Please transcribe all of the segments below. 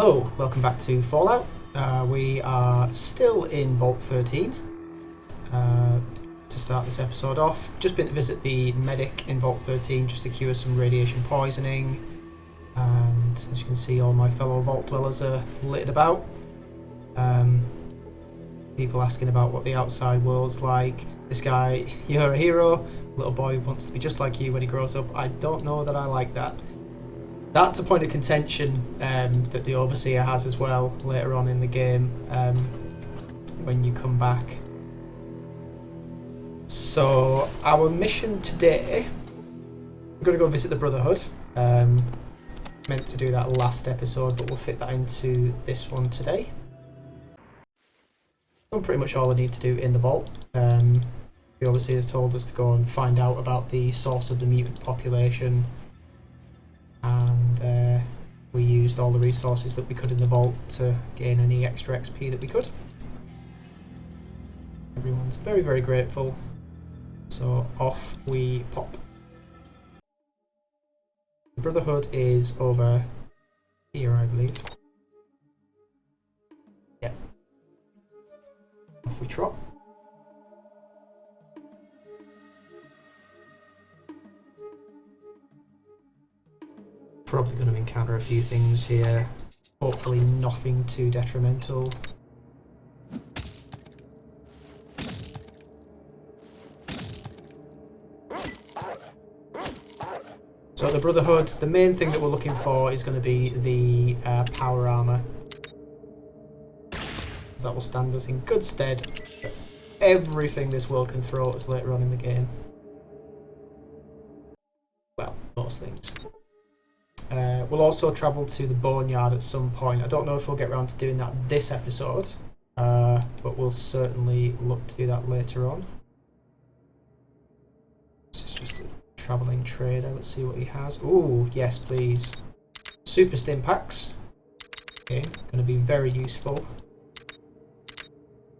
Hello, welcome back to Fallout. We are still in Vault 13. To start this episode off, just been to visit the medic in Vault 13 just to cure some radiation poisoning. And as you can see, all my fellow Vault dwellers are littered about. People asking about what the outside world's like. This guy, you're a hero. Little boy wants to be just like you when he grows up. I don't know that I like that. That's a point of contention that the Overseer has as well later on in the game when you come back. So our mission today, we're going to go visit the Brotherhood. Meant to do that last episode, but we'll fit that into this one today. That's pretty much all I need to do in the vault. The Overseer has told us to go and find out about the source of the mutant population. And we used all the resources that we could in the vault to gain any extra XP that we could. Everyone's very, very grateful. So off we pop. The Brotherhood is over here, I believe. Yep. Off we trot. Probably going to encounter a few things here. Hopefully nothing too detrimental. So the Brotherhood, the main thing that we're looking for is going to be the power armor. That will stand us in good stead for everything this world can throw at us later on in the game. Well, most things. We'll also travel to the boneyard at some point. I don't know if we'll get around to doing that this episode, but we'll certainly look to do that later on. This is just a travelling trader. Let's see what he has. Ooh, yes, please. Super stim packs. Okay, going to be very useful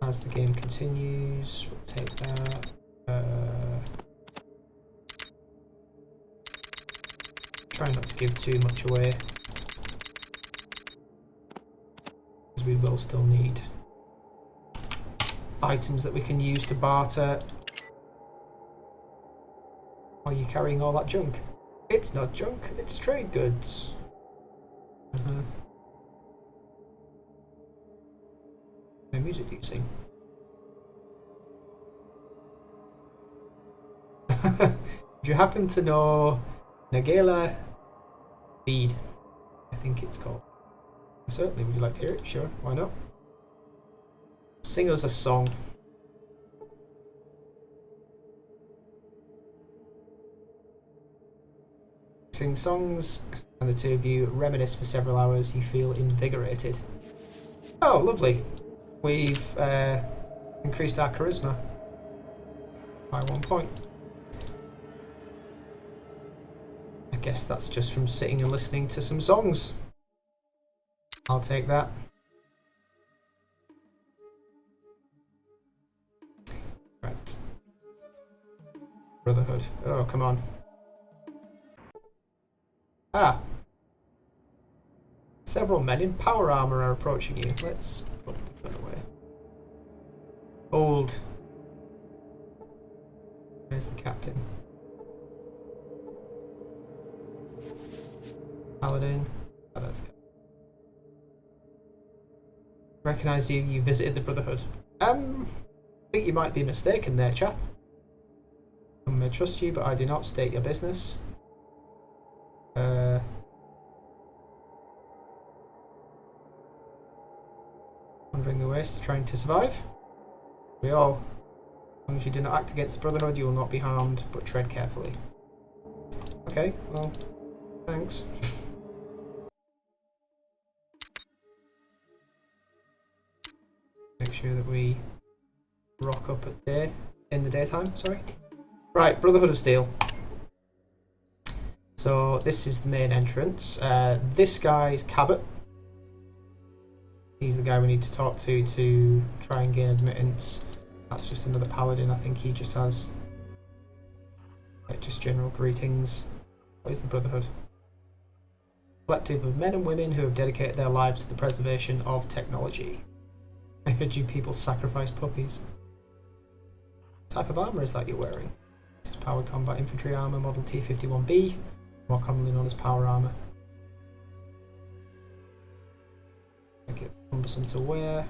as the game continues. We'll take that. Try not to give too much away, because we will still need items that we can use to barter. Are you carrying all that junk? It's not junk, it's trade goods. No music do you sing? Do you happen to know Nagela Bead, I think it's called. Certainly, would you like to hear it? Sure, why not? Sing us a song. Sing songs, and the two of you reminisce for several hours. You feel invigorated. Oh, lovely. We've increased our charisma by 1 point. I guess that's just from sitting and listening to some songs. I'll take that. Right. Brotherhood. Oh, come on. Ah. Several men in power armor are approaching you. Let's put the gun away. Hold. Where's the captain? Paladin. Oh, that's good. Recognise you. You visited the Brotherhood. I think you might be mistaken there, chap. I may trust you, but I do not state your business. Wandering the waste, trying to survive. We all. As long as you do not act against the Brotherhood, you will not be harmed, but tread carefully. Okay, well, thanks. Make sure that we rock up in the daytime, sorry. Right, Brotherhood of Steel. So this is the main entrance. This guy is Cabot. He's the guy we need to talk to try and gain admittance. That's just another paladin. I think he just has just general greetings. What is the Brotherhood? collective of men and women who have dedicated their lives to the preservation of technology. I heard you people sacrifice puppies. What type of armour is that you're wearing? This is powered combat infantry armour, model T51B, more commonly known as power armour. Make it cumbersome to wear.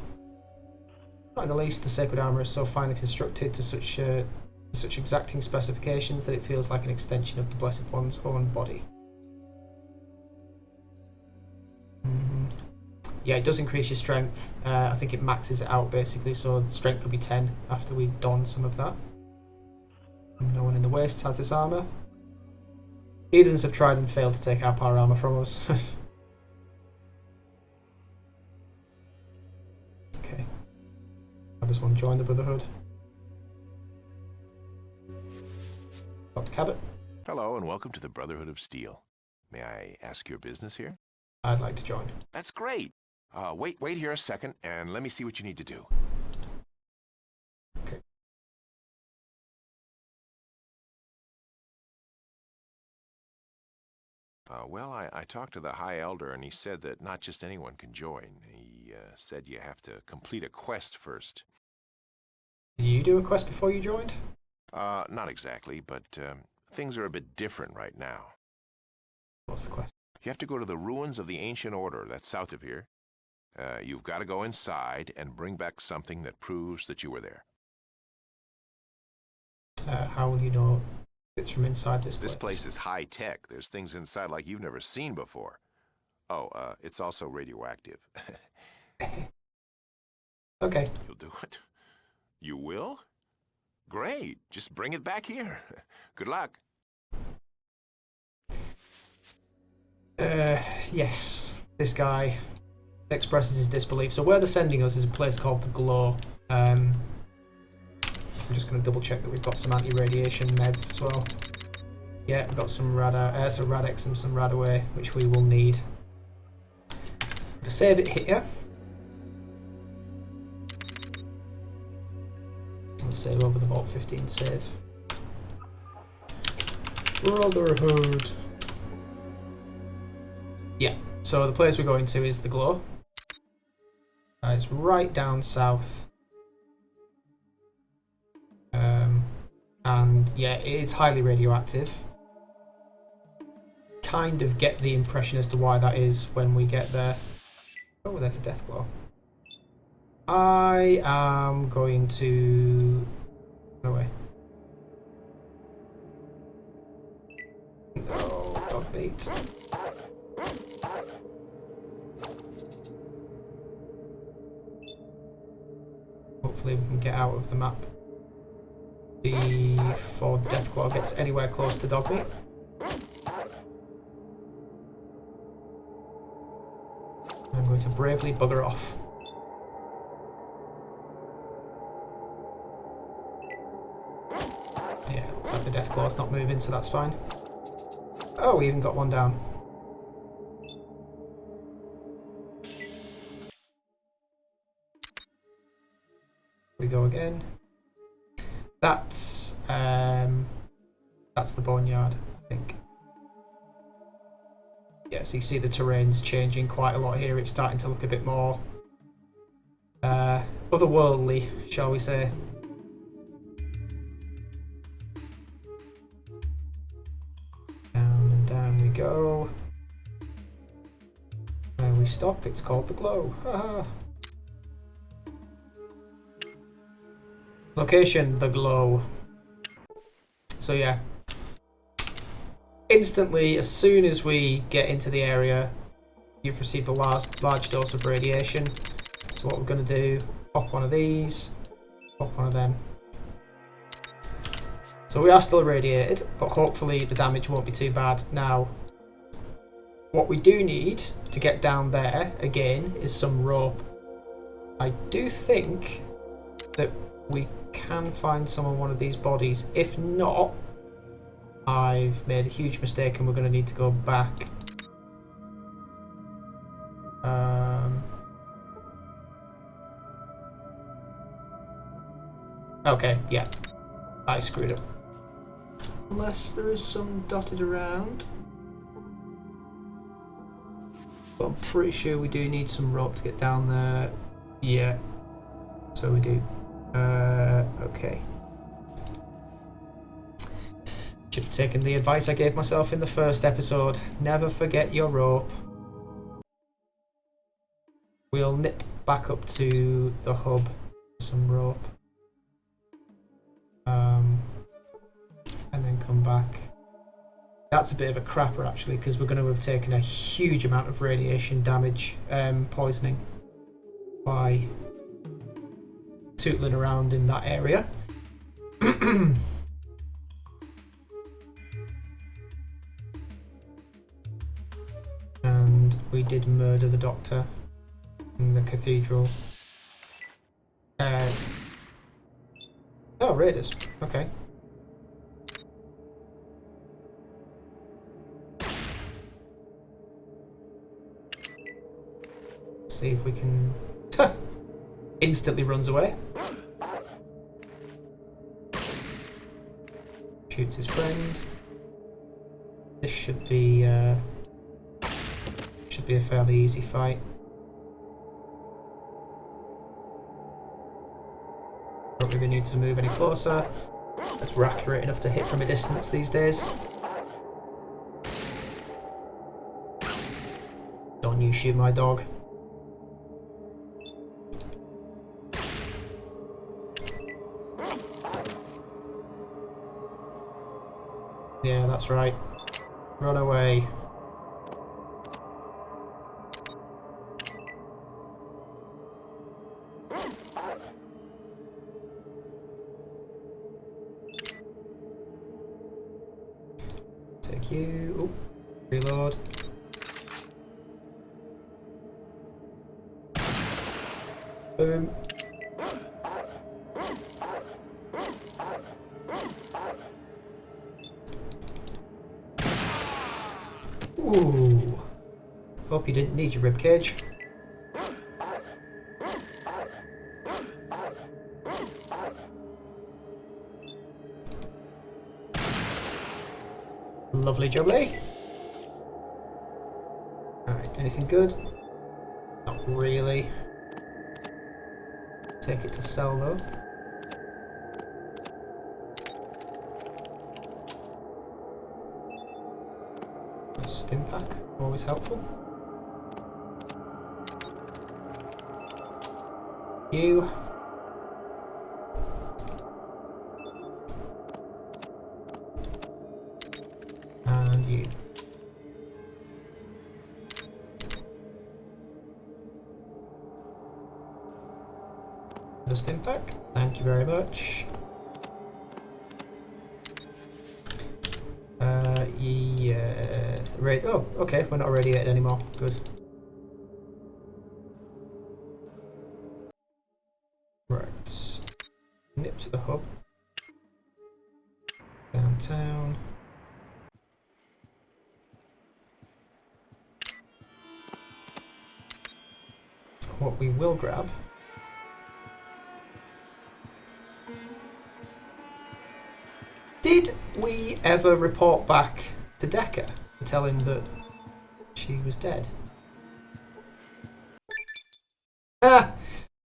Not in the least, the sacred armour is so finely constructed to such exacting specifications that it feels like an extension of the Blessed One's own body. Yeah, it does increase your strength. I think it maxes it out basically, so the strength will be 10 after we don some of that. No one in the Wastes has this armour. Heathens have tried and failed to take our power armour from us. Okay. How does one join the Brotherhood? Dr. Cabot. Hello and welcome to the Brotherhood of Steel. May I ask your business here? I'd like to join. That's great. Wait here a second and let me see what you need to do. Okay. Well, I talked to the High Elder and he said that not just anyone can join. He said you have to complete a quest first. Did you do a quest before you joined? Not exactly, but things are a bit different right now. What's the quest? You have to go to the ruins of the Ancient Order that's south of here. You've got to go inside and bring back something that proves that you were there. How will you know it's from inside this place? This place is high-tech. There's things inside like you've never seen before. Oh, it's also radioactive. Okay. You'll do it? You will? Great. Just bring it back here. Good luck. Yes. This guy expresses his disbelief. So where they're sending us is a place called the Glow. I'm just going to double check that we've got some anti-radiation meds as well. Yeah, we've got some Radex and some Radaway, which we will need. We'll save it here. I'll save over the Vault 15 save. Brotherhood. Yeah, so the place we're going to is the Glow. It's right down south. And yeah, it's highly radioactive. Kind of get the impression as to why that is when we get there. Oh, there's a Deathglow. I am going to... No way. No, dog bait. Hopefully we can get out of the map before the Deathclaw gets anywhere close to Dogmeat. I'm going to bravely bugger off. Yeah, looks like the Deathclaw's not moving, so that's fine. Oh, we even got one down. We go again. That's the boneyard, I think. Yeah, so you see the terrain's changing quite a lot here. It's starting to look a bit more otherworldly, shall we say. Down and down we go. Where we stop, it's called the Glow. Haha. Location, the Glow. So yeah, instantly, as soon as we get into the area, you've received a large dose of radiation. So what we're going to do, pop one of these, pop one of them. So we are still irradiated, but hopefully the damage won't be too bad. Now, what we do need to get down there, again, is some rope. I do think that we can find some on one of these bodies. If not, I've made a huge mistake and we're going to need to go back. Okay, yeah. I screwed up. Unless there is some dotted around. But I'm pretty sure we do need some rope to get down there. Yeah. So we do. Okay. Should have taken the advice I gave myself in the first episode. Never forget your rope. We'll nip back up to the hub for some rope. And then come back. That's a bit of a crapper actually, because we're going to have taken a huge amount of radiation damage, poisoning, by tootling around in that area. And we did murder the doctor in the cathedral. Oh, raiders. Okay. See if we can... Instantly runs away. Shoots his friend. This should be a fairly easy fight. Don't really need to move any closer, as we're accurate enough to hit from a distance these days. Don't you shoot my dog. Yeah, that's right. Run away. Take you. Oh, reload. Boom. Ooh. Hope you didn't need your ribcage. Lovely jubbly. Alright, anything good? Not really. Take it to sell though. A stim pack, always helpful. You. And you. The stim pack, thank you very much. Yeah. Right. Oh, okay. We're not irradiated anymore. Good. Right. Nip to the hub. Downtown. What we will grab. Did we ever report back to Decker to tell him that she was dead? Ah!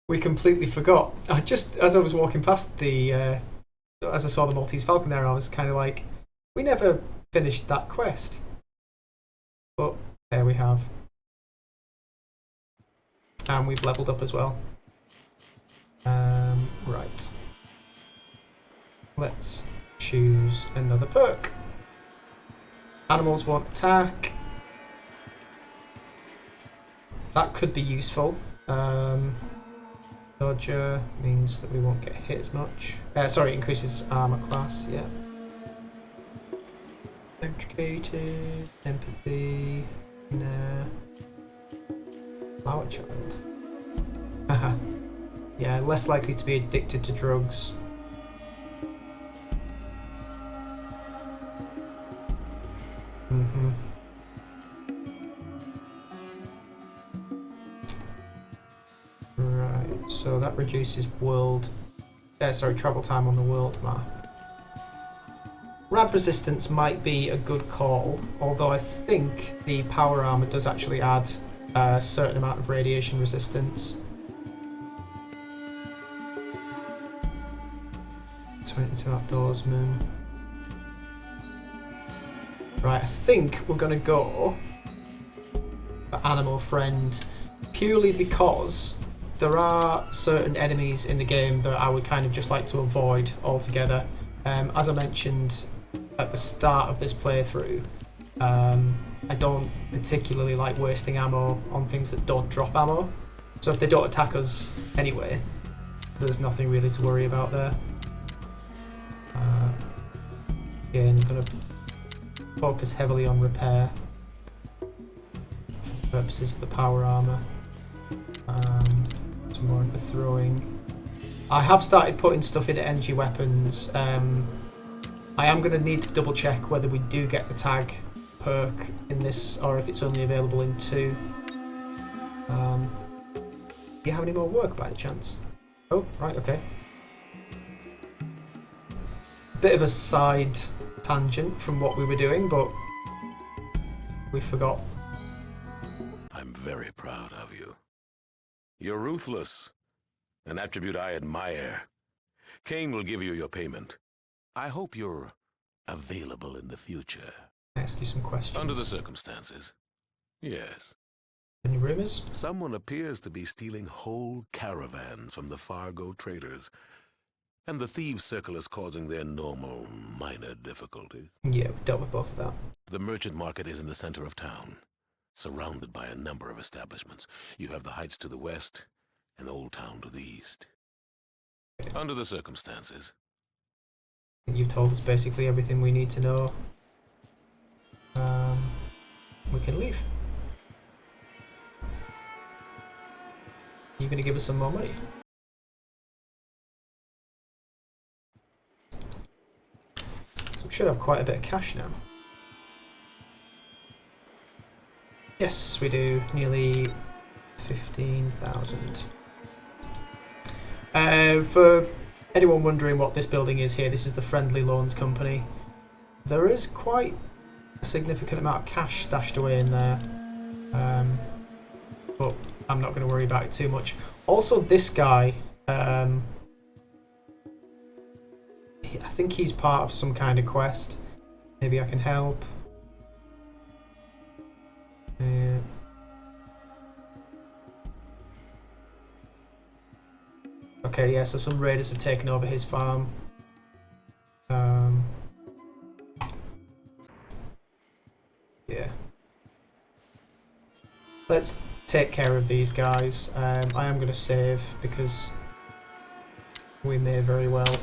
We completely forgot. I just, as I was walking past the, as I saw the Maltese Falcon there, I was kind of like, we never finished that quest. But there we have. And we've leveled up as well. Right. Let's choose another perk. Animals won't attack. That could be useful. Dodger means that we won't get hit as much. Sorry, increases armor class, yeah. Educated, empathy, nah. Flower child. Haha. Yeah, less likely to be addicted to drugs. Right, so that reduces travel time on the world map. Rad resistance might be a good call, although I think the power armor does actually add a certain amount of radiation resistance. 22 outdoorsmen. Right, I think we're going to go for animal friend purely because there are certain enemies in the game that I would kind of just like to avoid altogether. As I mentioned at the start of this playthrough, I don't particularly like wasting ammo on things that don't drop ammo. So if they don't attack us anyway, there's nothing really to worry about there. Again, I'm going to focus heavily on repair for purposes of the power armor. Some more into throwing. I have started putting stuff into energy weapons. I am going to need to double check whether we do get the tag perk in this or if it's only available in 2. Do you have any more work by any chance? Oh, right, okay. Bit of a side tangent from what we were doing, but we forgot. I'm very proud of you. You're ruthless, an attribute I admire. Kane will give you your payment. I hope you're available in the future. Can I ask you some questions? Under the circumstances, yes. Any rumours? Someone appears to be stealing whole caravans from the Fargo traders, and the thieves' circle is causing their normal minor difficulties. Yeah, we dealt with both of that. The merchant market is in the center of town, surrounded by a number of establishments. You have the heights to the west and Old Town to the east. Under the circumstances. You've told us basically everything we need to know. We can leave. Are you going to give us some more money? So we should have quite a bit of cash now. Yes, we do. Nearly 15,000. For anyone wondering what this building is here, this is the Friendly Loans Company. There is quite a significant amount of cash stashed away in there. But I'm not going to worry about it too much. Also, this guy, I think he's part of some kind of quest. Maybe I can help. Okay, yeah, so some raiders have taken over his farm. Yeah. Let's take care of these guys. I am going to save because we may very well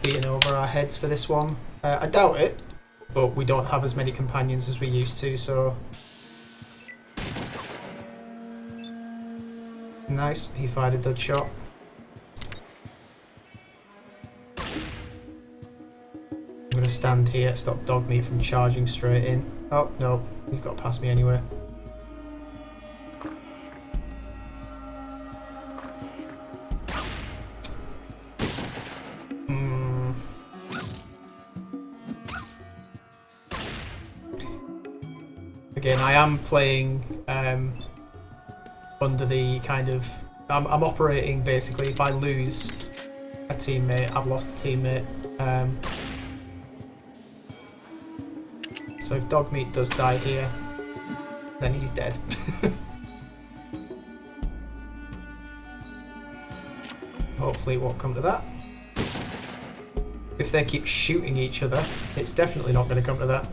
be in over our heads for this one. I doubt it, but we don't have as many companions as we used to, so... Nice, he fired a dud shot. I'm going to stand here, stop dog meat from charging straight in. Oh, no, he's got past me anyway. Again, I am playing under the kind of... I'm operating basically, if I lose a teammate, I've lost a teammate. So if Dogmeat does die here, then he's dead. Hopefully it won't come to that. If they keep shooting each other, it's definitely not going to come to that.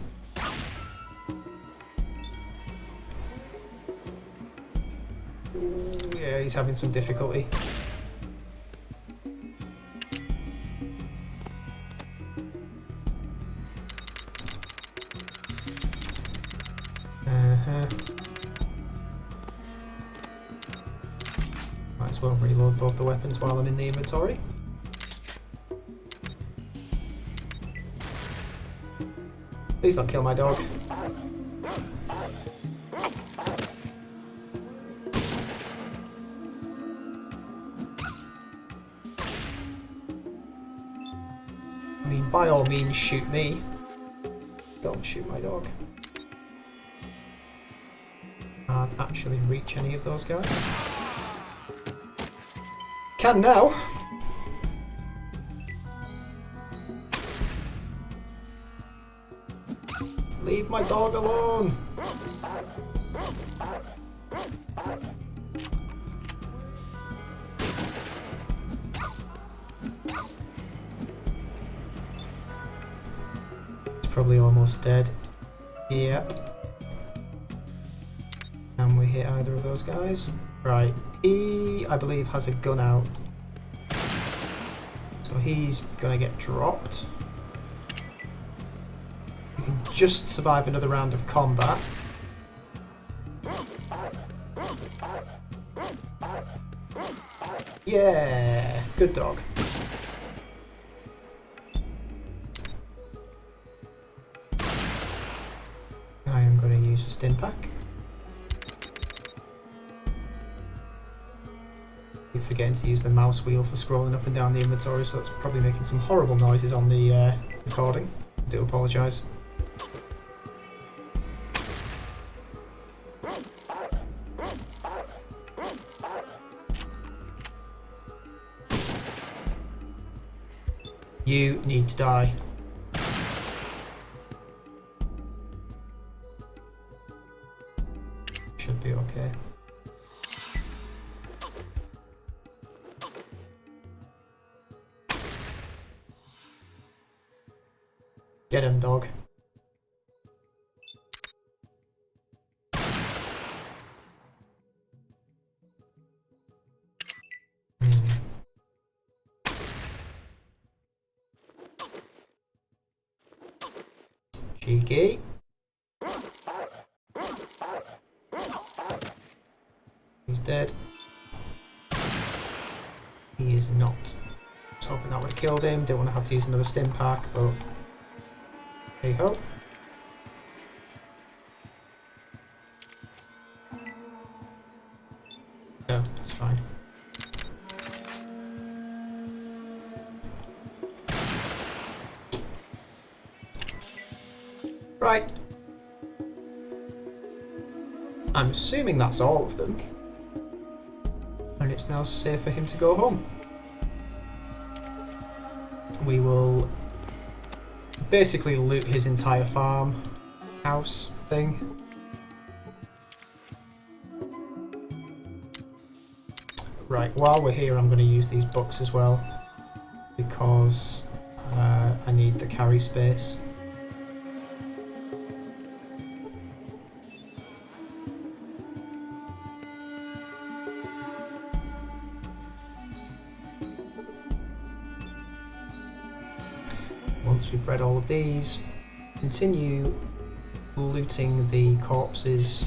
Yeah, he's having some difficulty. Might as well reload both the weapons while I'm in the inventory. Please don't kill my dog. I mean, by all means, shoot me. Don't shoot my dog. can't actually reach any of those guys. Can now. Leave my dog alone. It's probably almost dead. Yep. Can we hit either of those guys? Right. He, I believe, has a gun out. So he's gonna get dropped. We can just survive another round of combat. Yeah, good dog. I am going to use a stim pack. Keep forgetting to use the mouse wheel for scrolling up and down the inventory, so that's probably making some horrible noises on the recording. I do apologise. You need to die. Should be okay. Get him, dog. Cheeky. He's dead. He is not. I was hoping that would have killed him. Didn't want to have to use another stim pack, but hey ho. No, it's fine. Right. I'm assuming that's all of them. And it's now safe for him to go home. We will basically loot his entire farm house thing. Right, while we're here I'm going to use these books as well because I need the carry space. Once we've read all of these, continue looting the corpses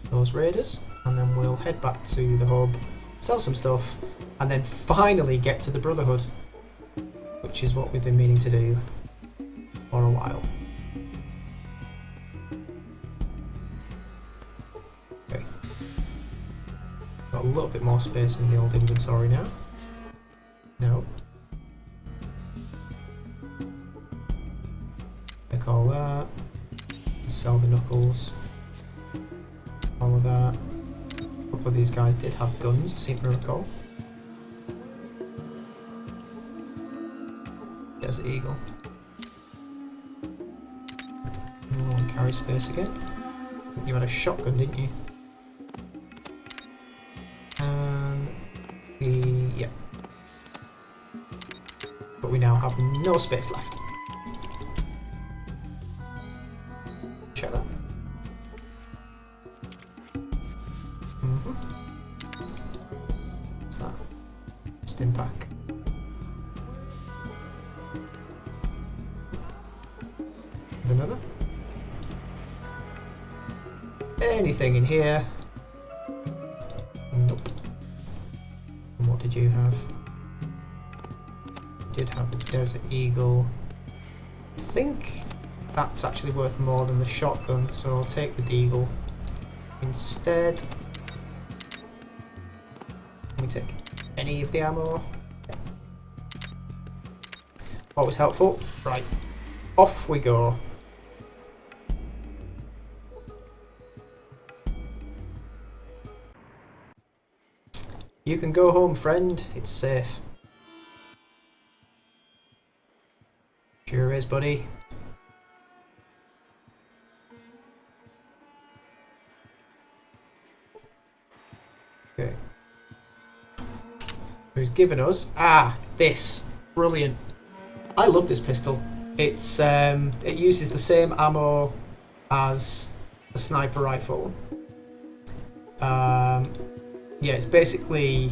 of those raiders, and then we'll head back to the hub, sell some stuff, and then finally get to the Brotherhood, which is what we've been meaning to do for a while. Okay. Got a little bit more space in the old inventory now. No. Take all that. Sell the knuckles. All of that. A couple of these guys did have guns, I seem to recall. Desert Eagle. Oh, carry space again. You had a shotgun, didn't you? And yeah. But we now have no space left. Check that. What's that? Stim pack. And another. Anything in here? Nope. And what did you have? You did have a Desert Eagle. I think that's actually worth more than the shotgun, so I'll take the Deagle instead. Can we take any of the ammo? Yeah. Always helpful. Right, off we go. You can go home, friend. It's safe. Sure is, buddy. Okay. Who's given us? This. Brilliant. I love this pistol. It's it uses the same ammo as the sniper rifle. Yeah, it's basically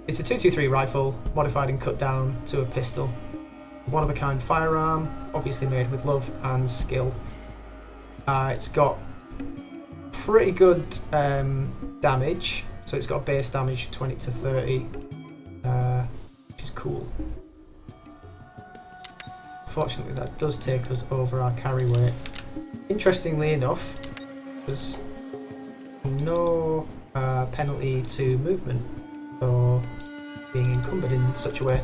it's a 223 rifle modified and cut down to a pistol. One of a kind firearm, obviously made with love and skill. It's got pretty good damage, so it's got a base damage 20 to 30, which is cool. Fortunately, that does take us over our carry weight. Interestingly enough, there's no penalty to movement or being encumbered in such a way.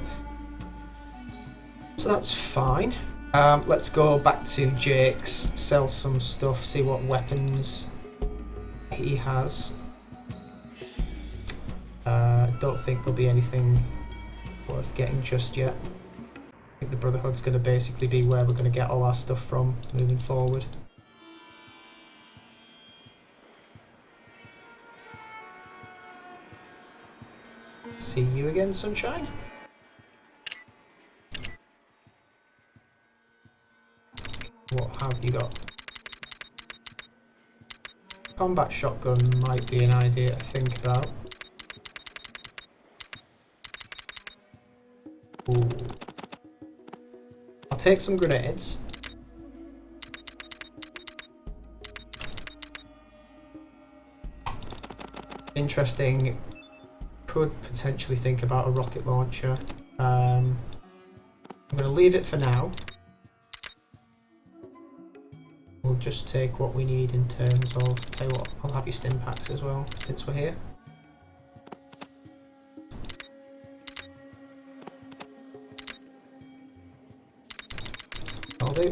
So that's fine. Let's go back to Jake's, sell some stuff, see what weapons he has. Don't think there'll be anything worth getting just yet. I think the Brotherhood's going to basically be where we're going to get all our stuff from moving forward. See you again, sunshine. What have you got? Combat shotgun might be an idea to think about. Ooh. I'll take some grenades. Interesting. Could potentially think about a rocket launcher. I'm going to leave it for now. We'll just take what we need in terms of, tell you what, I'll have your stim packs as well, since we're here. I'll do.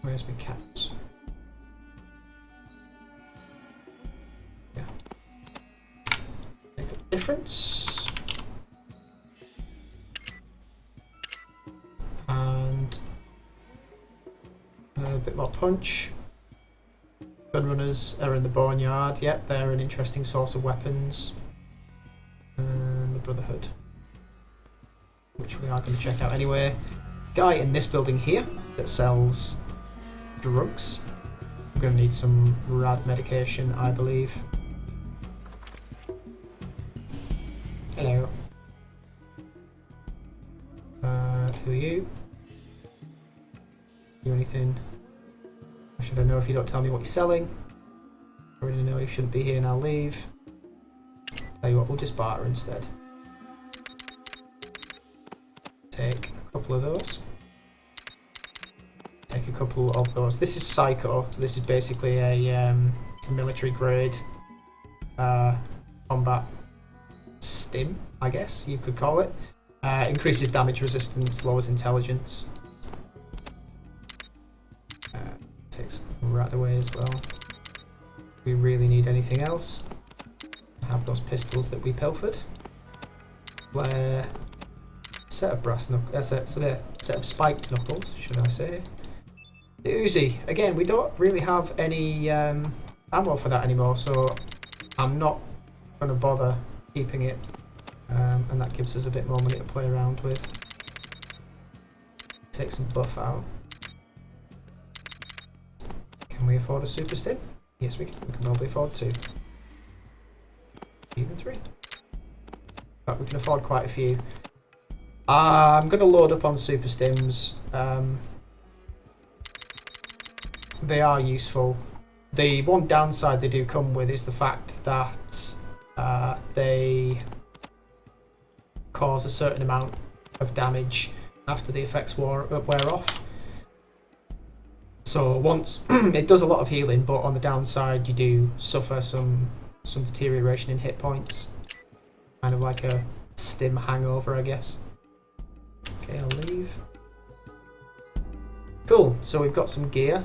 Where's my caps? Yeah. Make a difference. And a bit more punch. Gun runners are in the boneyard. Yep, they're an interesting source of weapons. And the Brotherhood, which we are going to check out anyway. Guy in this building here that sells drugs. I'm going to need some rad medication, I believe. Hello. Who are you? You anything? Or should I know if you don't tell me what you're selling? I already know you shouldn't be here and I'll leave. Tell you what, we'll just barter instead. Take a couple of those. Take a couple of those. This is Psycho, so this is basically a military grade combat stim, I guess you could call it. Increases damage resistance, lowers intelligence. Takes rat away as well. We really need anything else. Have those pistols that we pilfered. Flare. Set of brass knuckles. Set of spiked knuckles, should I say? The Uzi. Again, we don't really have any ammo for that anymore, so I'm not going to bother keeping it. And that gives us a bit more money to play around with. Take some buff out. Can we afford a super stim? Yes, we can. We can probably afford 2. Even 3. But we can afford quite a few. I'm going to load up on super stims. They are useful. The one downside they do come with is the fact that they cause a certain amount of damage after the effects wear off. So once it does a lot of healing, but on the downside you do suffer some deterioration in hit points. Kind of like a stim hangover, I guess. Okay, I'll leave. Cool, so we've got some gear.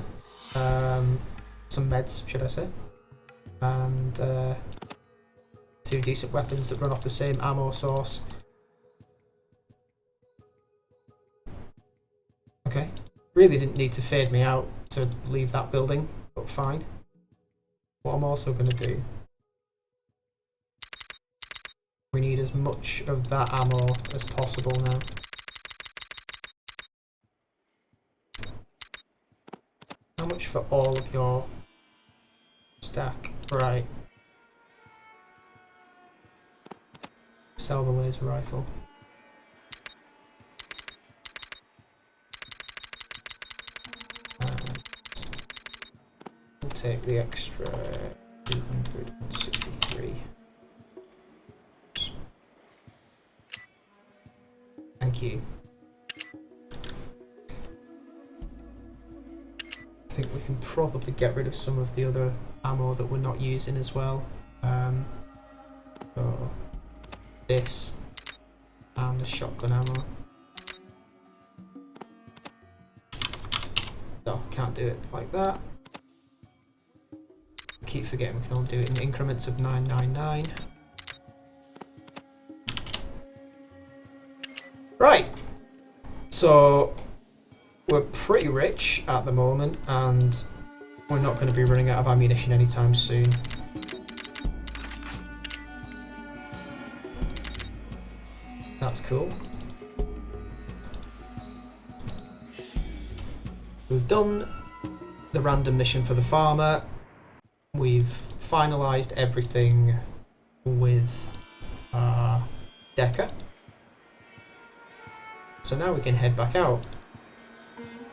Some meds, should I say. and 2 decent weapons that run off the same ammo source. Okay, really didn't need to fade me out to leave that building, but fine. What I'm also going to do, we need as much of that ammo as possible now. How much for all of your stack? Right. Sell the laser rifle. And we'll take the extra 263. Thank you. I think we can probably get rid of some of the other ammo that we're not using as well. So this and the shotgun ammo. No, can't do it like that. Keep forgetting we can only do it in increments of 999. Right, so we're pretty rich at the moment, and we're not going to be running out of ammunition anytime soon. That's cool. We've done the random mission for the farmer. We've finalised everything with Decker. So now we can head back out.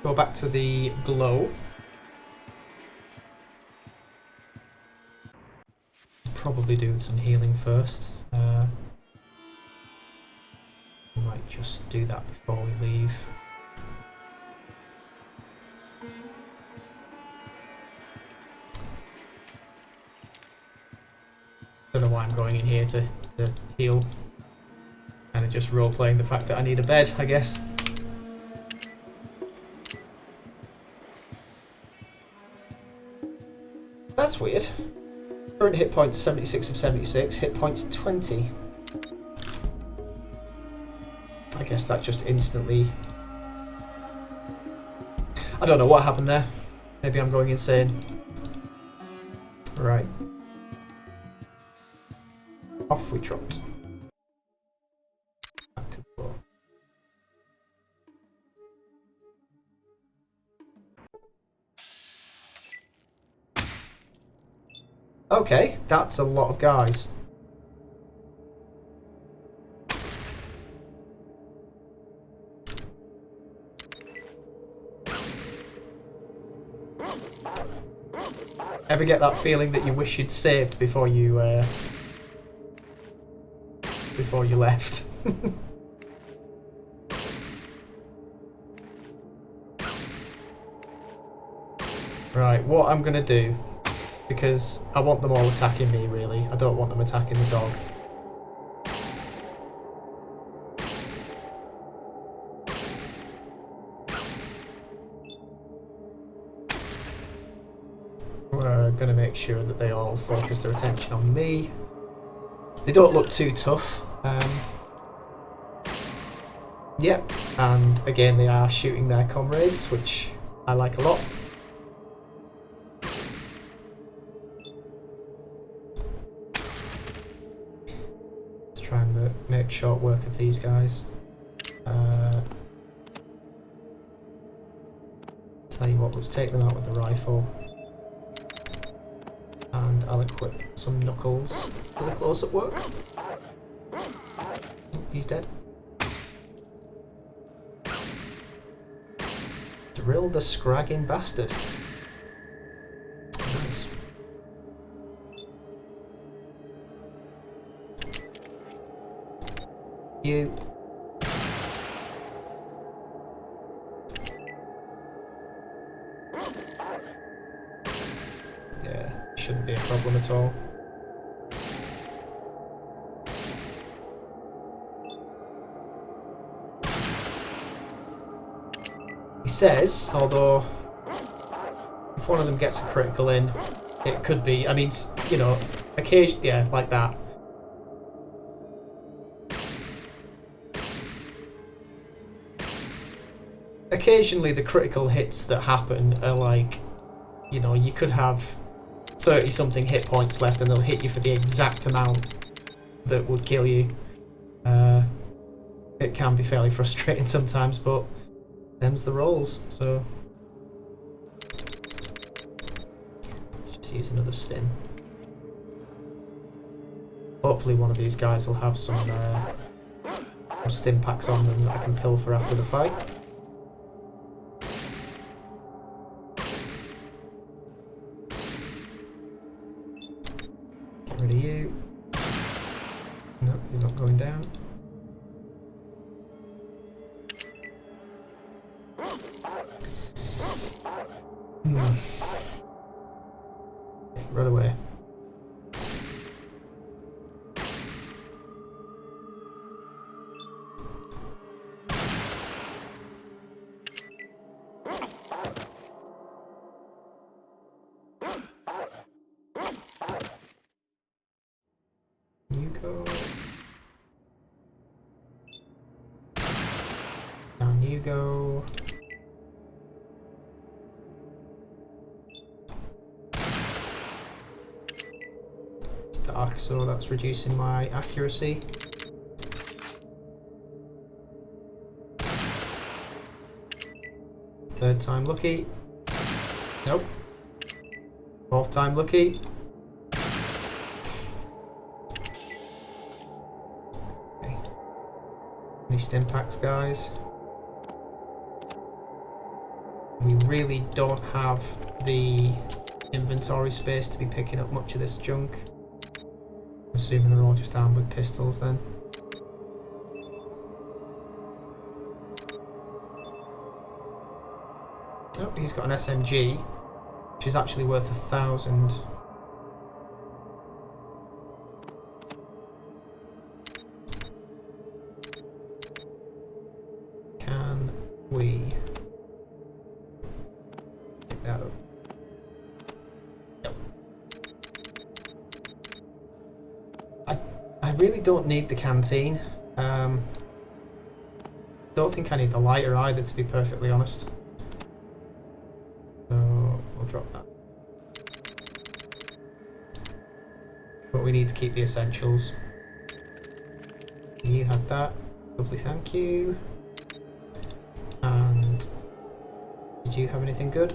Go back to the glow. Probably do some healing first. We might just do that before we leave. Don't know why I'm going in here to heal. Kind of just role playing the fact that I need a bed, I guess. That's weird. Current hit points 76 of 76, hit points 20. I guess that just instantly... I don't know what happened there. Maybe I'm going insane. Right. Off we trot. Back to the floor. Okay, that's a lot of guys. Ever get that feeling that you wish you'd saved before you left? Right, what I'm gonna do, because I want them all attacking me really, I don't want them attacking the dog. We're gonna make sure that they all focus their attention on me. They don't look too tough. Yep, and again they are shooting their comrades, which I like a lot. Let's try and make short work of these guys. Tell you what, let's take them out with the rifle. And I'll equip some knuckles for the close-up work. Oh, he's dead. Drill the scragging bastard. Nice. You. Yeah, shouldn't be a problem at all. He says, although if one of them gets a critical in, it could be, I mean, you know, Yeah, like that. Occasionally the critical hits that happen are like, you know, you could have 30 something hit points left and they'll hit you for the exact amount that would kill you. It can be fairly frustrating sometimes, but them's the rolls, so let's just use another stim. Hopefully one of these guys will have some stim packs on them that I can pilfer after the fight. Get rid of you. No, he's not going down. Run away. You go. Down you go. It's dark, so that's reducing my accuracy. Third time lucky. Nope. Fourth time lucky. Okay. Any stim packs, guys? We really don't have the inventory space to be picking up much of this junk. I'm assuming they're all just armed with pistols then. Oh, he's got an SMG, which is actually worth 1,000. Can we pick that up? Nope. I really don't need the canteen. Don't think I need the lighter either, to be perfectly honest. So we'll drop that. But we need to keep the essentials. You had that. Lovely, thank you. And did you have anything good?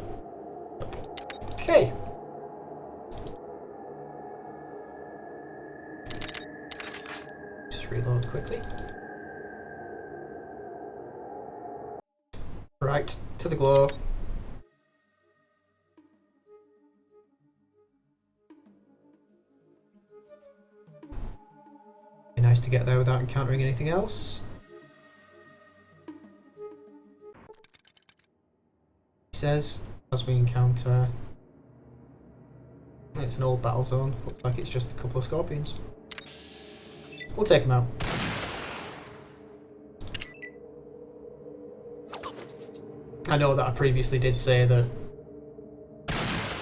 Okay. Just reload quickly. Right, to the glow. Be nice to get there without encountering anything else. He says, as we encounter... It's an old battle zone. Looks like it's just a couple of scorpions. We'll take them out. I know that I previously did say that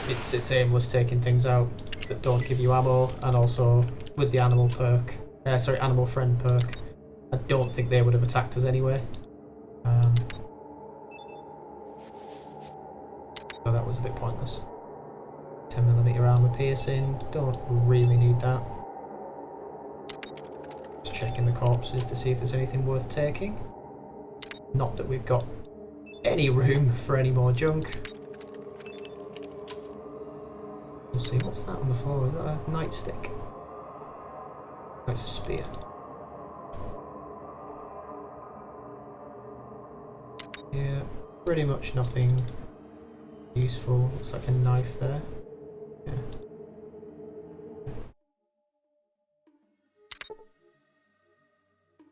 it's aimless taking things out that don't give you ammo, and also with the animal perk, animal friend perk, I don't think they would have attacked us anyway. So that was a bit pointless. 10mm armor piercing, don't really need that. Just checking the corpses to see if there's anything worth taking. Not that we've got any room for any more junk. We'll see, what's that on the floor? Is that a nightstick? That's a spear. Yeah, pretty much nothing useful. Looks like a knife there. Yeah.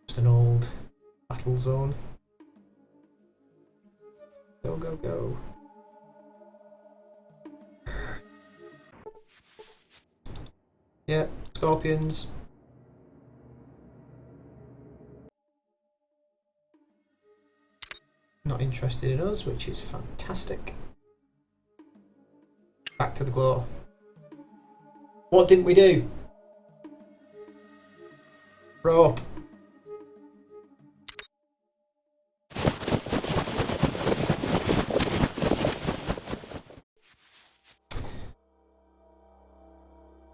Just an old battle zone. Go, go, go. Yeah, scorpions. Not interested in us, which is fantastic. Back to the glow. What didn't we do? Rope.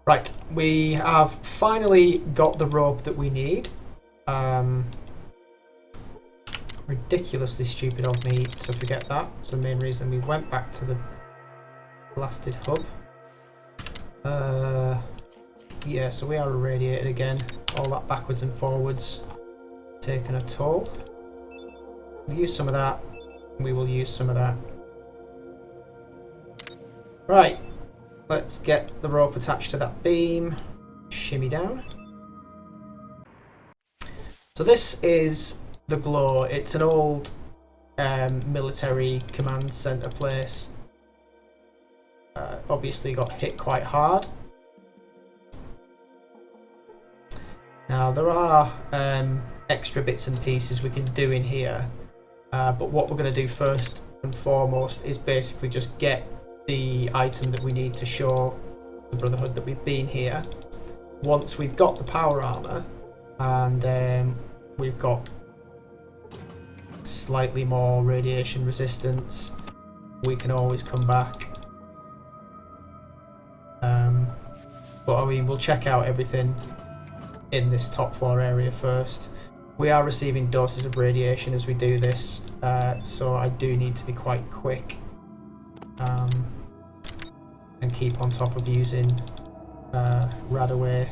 Right, we have finally got the rope that we need. Ridiculously stupid of me to forget that. It's the main reason we went back to the blasted hub. Yeah, so we are irradiated again. All that backwards and forwards taking a toll. We'll use some of that. We will use some of that. Right, let's get the rope attached to that beam. Shimmy down. So this is the glow. It's an old military command centre place. Obviously got hit quite hard. Now there are extra bits and pieces we can do in here, but what we're going to do first and foremost is basically just get the item that we need to show the Brotherhood that we've been here. Once we've got the power armor and we've got slightly more radiation resistance, we can always come back. But I mean, we'll check out everything in this top floor area first. We are receiving doses of radiation as we do this, so I do need to be quite quick and keep on top of using Radaway.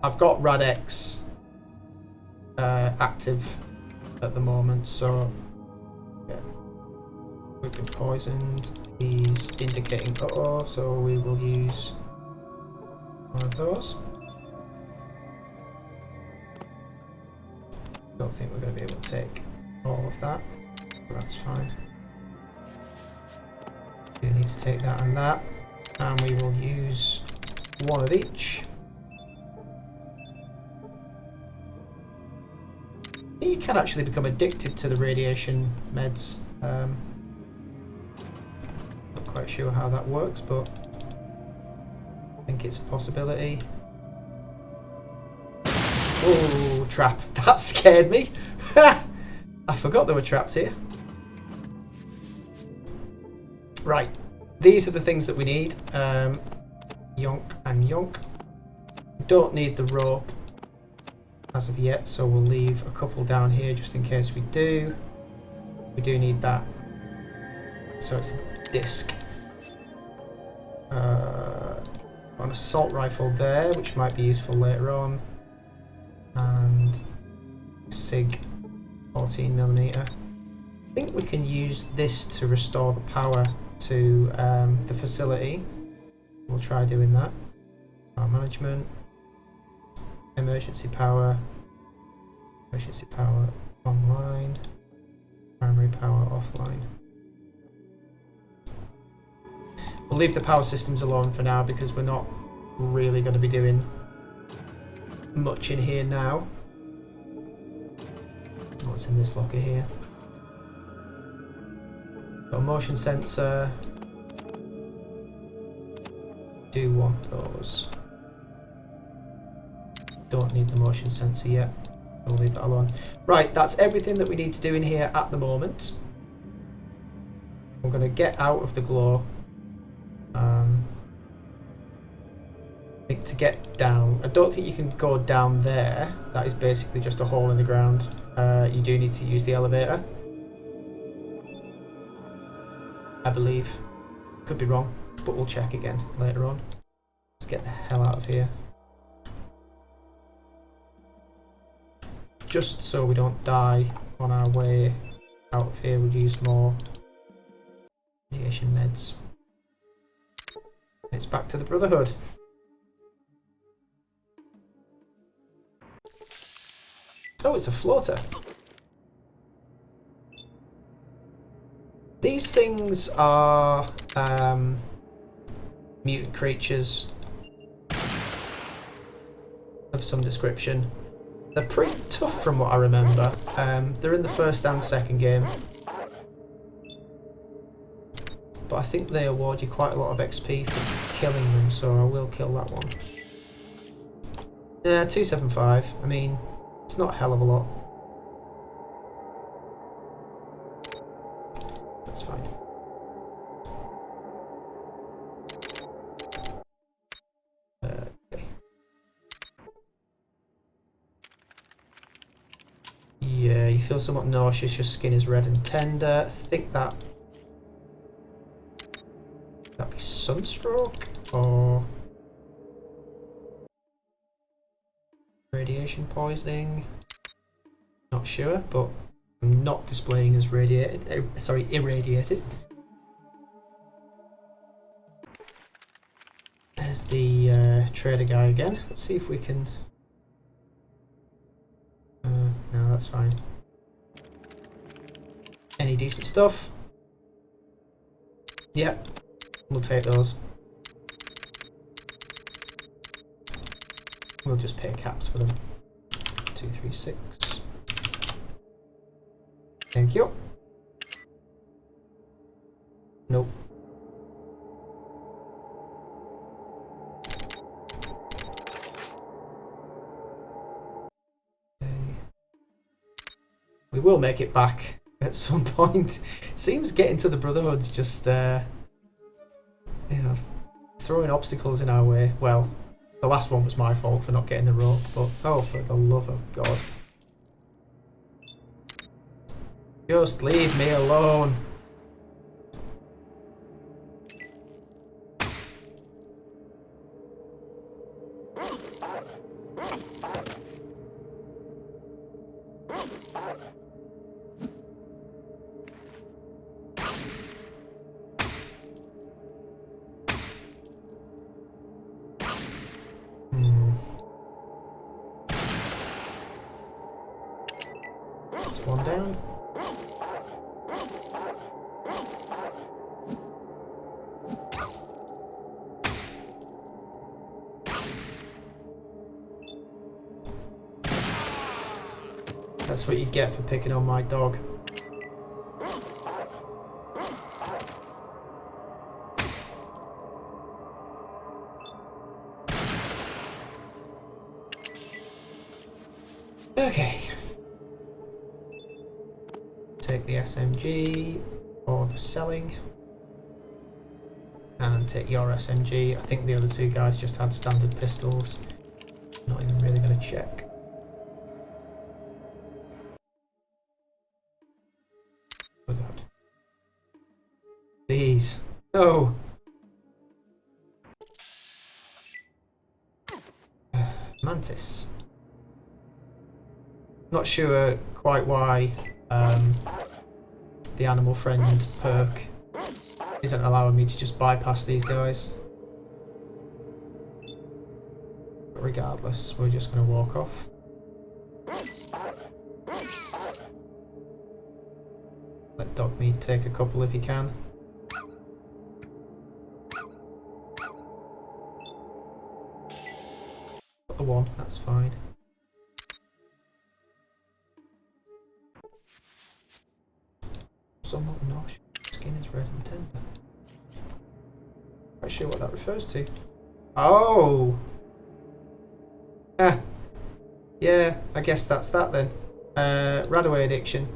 I've got Rad-X active at the moment, so yeah. We've been poisoned. He's indicating uh-oh, so we will use one of those. Don't think we're going to be able to take all of that, but that's fine. We need to take that and that, and we will use one of each. You can actually become addicted to the radiation meds. Not quite sure how that works, but I think it's a possibility. Oh, trap. That scared me. I forgot there were traps here. Right. These are the things that we need. Yonk and yonk. Don't need the rope as of yet, so we'll leave a couple down here just in case we do. We do need that. So it's a disc. An assault rifle there, which might be useful later on. And SIG 14mm. I think we can use this to restore the power to the facility. We'll try doing that. Power management. Emergency power online, primary power offline. We'll leave the power systems alone for now because we're not really going to be doing much in here now. What's in this locker here? Got a motion sensor. Do want those. Don't need the motion sensor yet. We'll leave that alone. Right, that's everything that we need to do in here at the moment. We're going to get out of the glow. I think to get down, I don't think you can go down there. That is basically just a hole in the ground. You do need to use the elevator, I believe. Could be wrong, but we'll check again later on. Let's get the hell out of here. Just so we don't die on our way out of here, we'll use more radiation meds. It's back to the Brotherhood. Oh, it's a floater. These things are mutant creatures of some description. They're pretty tough from what I remember. They're in the first and second game. But I think they award you quite a lot of XP for killing them, so I will kill that one. Yeah, 275. I mean, it's not a hell of a lot. That's fine. Okay. Yeah, you feel somewhat nauseous, your skin is red and tender. I think that'd be sunstroke or radiation poisoning. Not sure, but I'm not displaying as irradiated. There's the trader guy again. Let's see if we can... no, that's fine. Any decent stuff? Yep, we'll take those. We'll just pay caps for them. 236. Thank you. Nope. Okay. We will make it back at some point. Seems getting to the Brotherhood's just, you know, throwing obstacles in our way. Well, the last one was my fault for not getting the rope, but oh, for the love of God. Just leave me alone. That's one down. That's what you get for picking on my dog. Okay. Take the SMG for the selling. And take your SMG. I think the other two guys just had standard pistols. Not even really going to check. Brotherhood. Please. No. Mantis. Not sure quite why the animal friend perk isn't allowing me to just bypass these guys. But regardless, we're just going to walk off. Let Dogmeat take a couple if he can. Got the one, that's fine. Somewhat nauseous. Skin is red and tender. Not sure what that refers to. Oh! Ah. Yeah, I guess that's that then. Radaway addiction.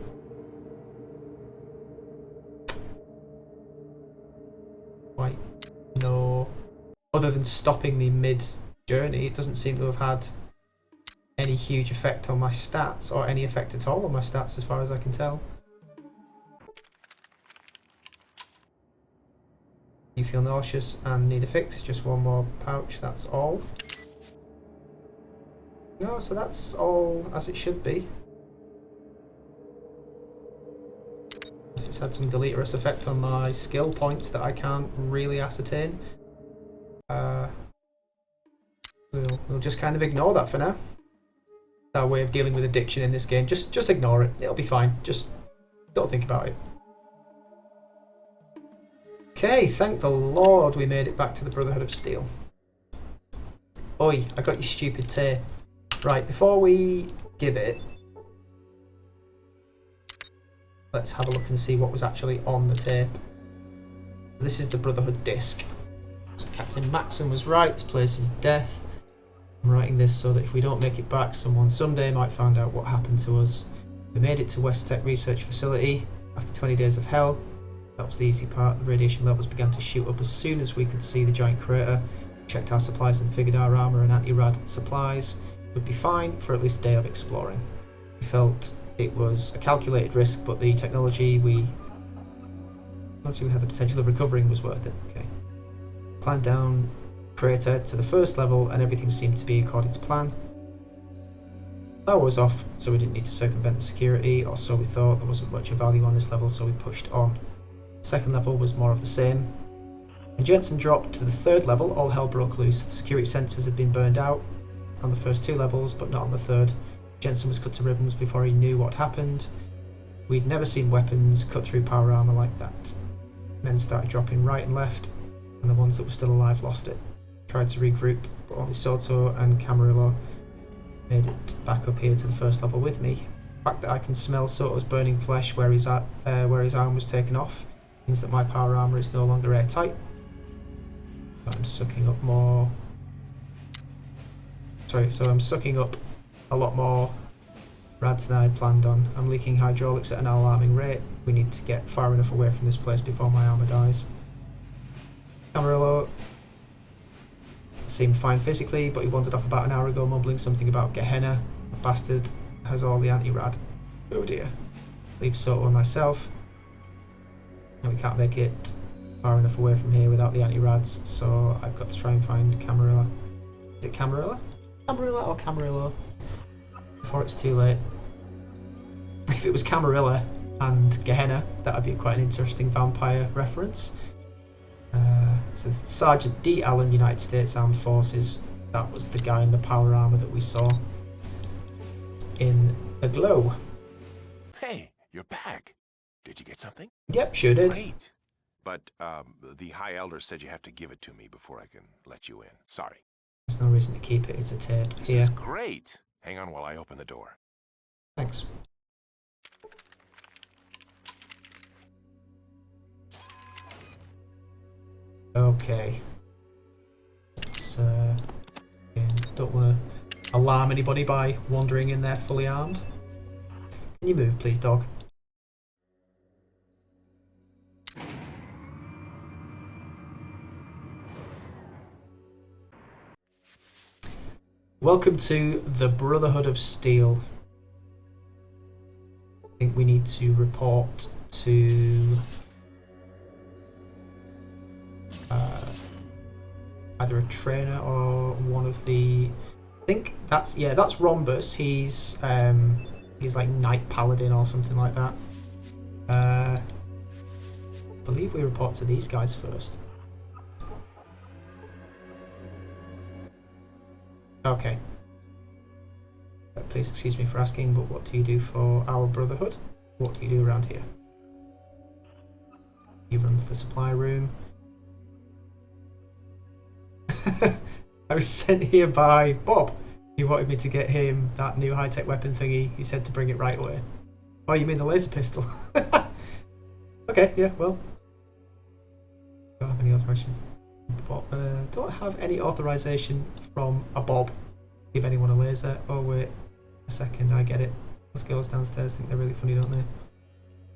Wait, no. Other than stopping me mid-journey, it doesn't seem to have had any huge effect on my stats, or any effect at all on my stats as far as I can tell. You feel nauseous and need a fix, just one more pouch, that's all. No, so that's all as it should be. It's had some deleterious effect on my skill points that I can't really ascertain. We'll just kind of ignore that for now. Our way of dealing with addiction in this game. Just ignore it. It'll be fine. Just don't think about it. Okay, thank the Lord we made it back to the Brotherhood of Steel. Oi, I got your stupid tape. Right, before we give it, let's have a look and see what was actually on the tape. This is the Brotherhood disc. So Captain Maxon was right to place his death. I'm writing this so that if we don't make it back, someone someday might find out what happened to us. We made it to West Tech Research Facility after 20 days of hell. That was the easy part. The radiation levels began to shoot up as soon as we could see the giant crater. We checked our supplies and figured our armour and anti-rad supplies would be fine for at least a day of exploring. We felt it was a calculated risk, but the technology we had the potential of recovering was worth it. Okay. Climbed down crater to the first level and everything seemed to be according to plan. Power was off, so we didn't need to circumvent the security, or so we thought. There wasn't much of value on this level, so we pushed on. The second level was more of the same. When Jensen dropped to the third level, all hell broke loose. The security sensors had been burned out on the first 2 levels, but not on the third. Jensen was cut to ribbons before he knew what happened. We'd never seen weapons cut through power armour like that. Men started dropping right and left, and the ones that were still alive lost it. Tried to regroup, but only Soto and Camarillo made it back up here to the first level with me. The fact that I can smell Soto's burning flesh where his arm was taken off means that my power armour is no longer airtight. I'm sucking up more... so I'm sucking up a lot more rads than I planned on. I'm leaking hydraulics at an alarming rate. We need to get far enough away from this place before my armour dies. Camarillo seemed fine physically, but he wandered off about an hour ago mumbling something about Gehenna. The bastard has all the anti-rad. Oh dear. Leave Soto and myself. And we can't make it far enough away from here without the anti-rads, so I've got to try and find Camarilla. Is it Camarilla? Camarilla or Camarillo? Before it's too late. If it was Camarilla and Gehenna, that would be quite an interesting vampire reference. So Sergeant D. Allen, United States Armed Forces. That was the guy in the power armour that we saw in the glow. Hey, you're back. Did you get something? Yep, sure did. Great. But the High Elder said you have to give it to me before I can let you in. Sorry. There's no reason to keep it. It's a tape. This Here. is great. Hang on while I open the door. Thanks. Okay. Let's, again, don't want to alarm anybody by wandering in there fully armed. Can you move, please, dog? Welcome to the Brotherhood of Steel. I think we need to report to either a trainer or one of the... I think that's Rhombus. He's like Knight Paladin or something like that. I believe we report to these guys first. Okay. Please excuse me for asking, but what do you do for our Brotherhood? What do you do around here? He runs the supply room. I was sent here by Bob. He wanted me to get him that new high-tech weapon thingy. He said to bring it right away. Oh, you mean the laser pistol? Okay, yeah, well. Don't have any authorization. Don't have any authorization from a Bob. Give anyone a laser. Oh, wait a second, I get it. Those girls downstairs think they're really funny, don't they?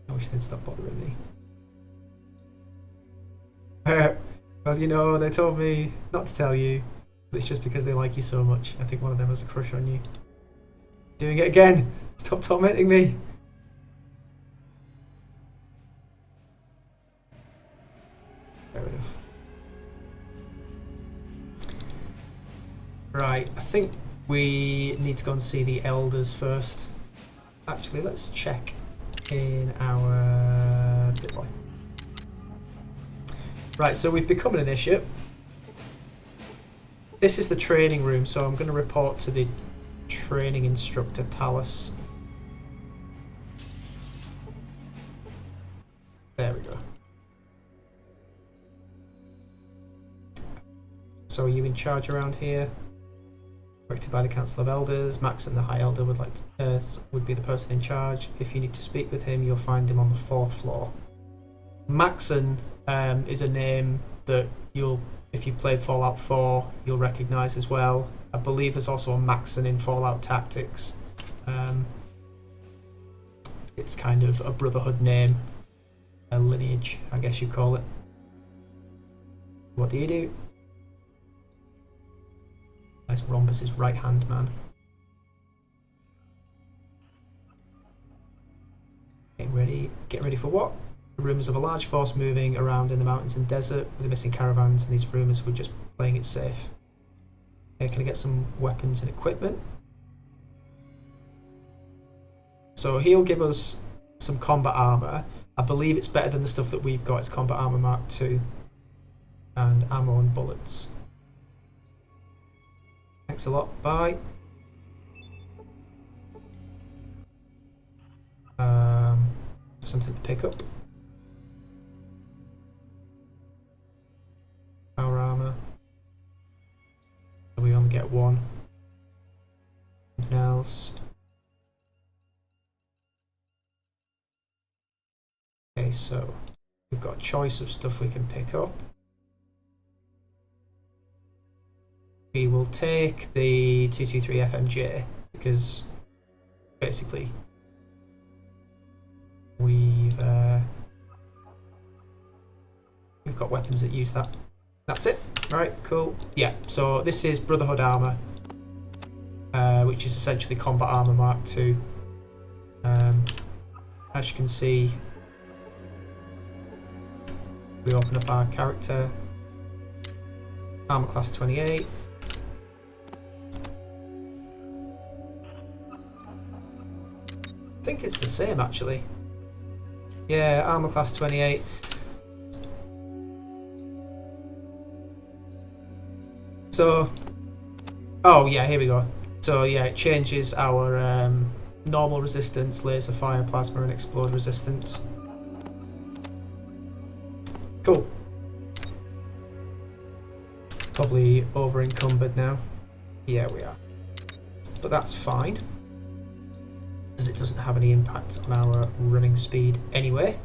I wish they'd stop bothering me. Well, you know, they told me not to tell you, but it's just because they like you so much. I think one of them has a crush on you. Doing it again! Stop tormenting me! Fair enough. Right, I think we need to go and see the elders first. Actually, let's check in our BitBoy. Right, so we've become an initiate. This is the training room, so I'm going to report to the training instructor, Talus. There we go. So are you in charge around here? Directed by the Council of Elders. Max and the High Elder would be the person in charge. If you need to speak with him, you'll find him on the 4th floor. Maxon is a name that you'll if you played Fallout 4, you'll recognise as well. I believe there's also a Maxon in Fallout Tactics. It's kind of a Brotherhood name, a lineage, I guess you call it. What do you do? Nice Rhombus's right hand man. Getting ready for what? Rumours of a large force moving around in the mountains and desert with the missing caravans, and these rumours were just playing it safe. Okay, can I get some weapons and equipment? So he'll give us some combat armour. I believe it's better than the stuff that we've got. It's combat armour Mark II. And ammo and bullets. Thanks a lot. Bye. Something to pick up. Power armour. We only get one. Something else. Okay, so we've got a choice of stuff we can pick up. We will take the 223 FMJ because basically we've got weapons that use that. That's it. Right, cool. Yeah, so this is Brotherhood Armor, which is essentially combat armor Mark II. As you can see, we open up our character. Armor class 28. I think it's the same actually. Yeah, armor class 28. So, oh yeah, here we go. So yeah, it changes our normal resistance, laser fire, plasma, and explode resistance. Cool. Probably over encumbered now. Yeah, we are. But that's fine, as it doesn't have any impact on our running speed anyway.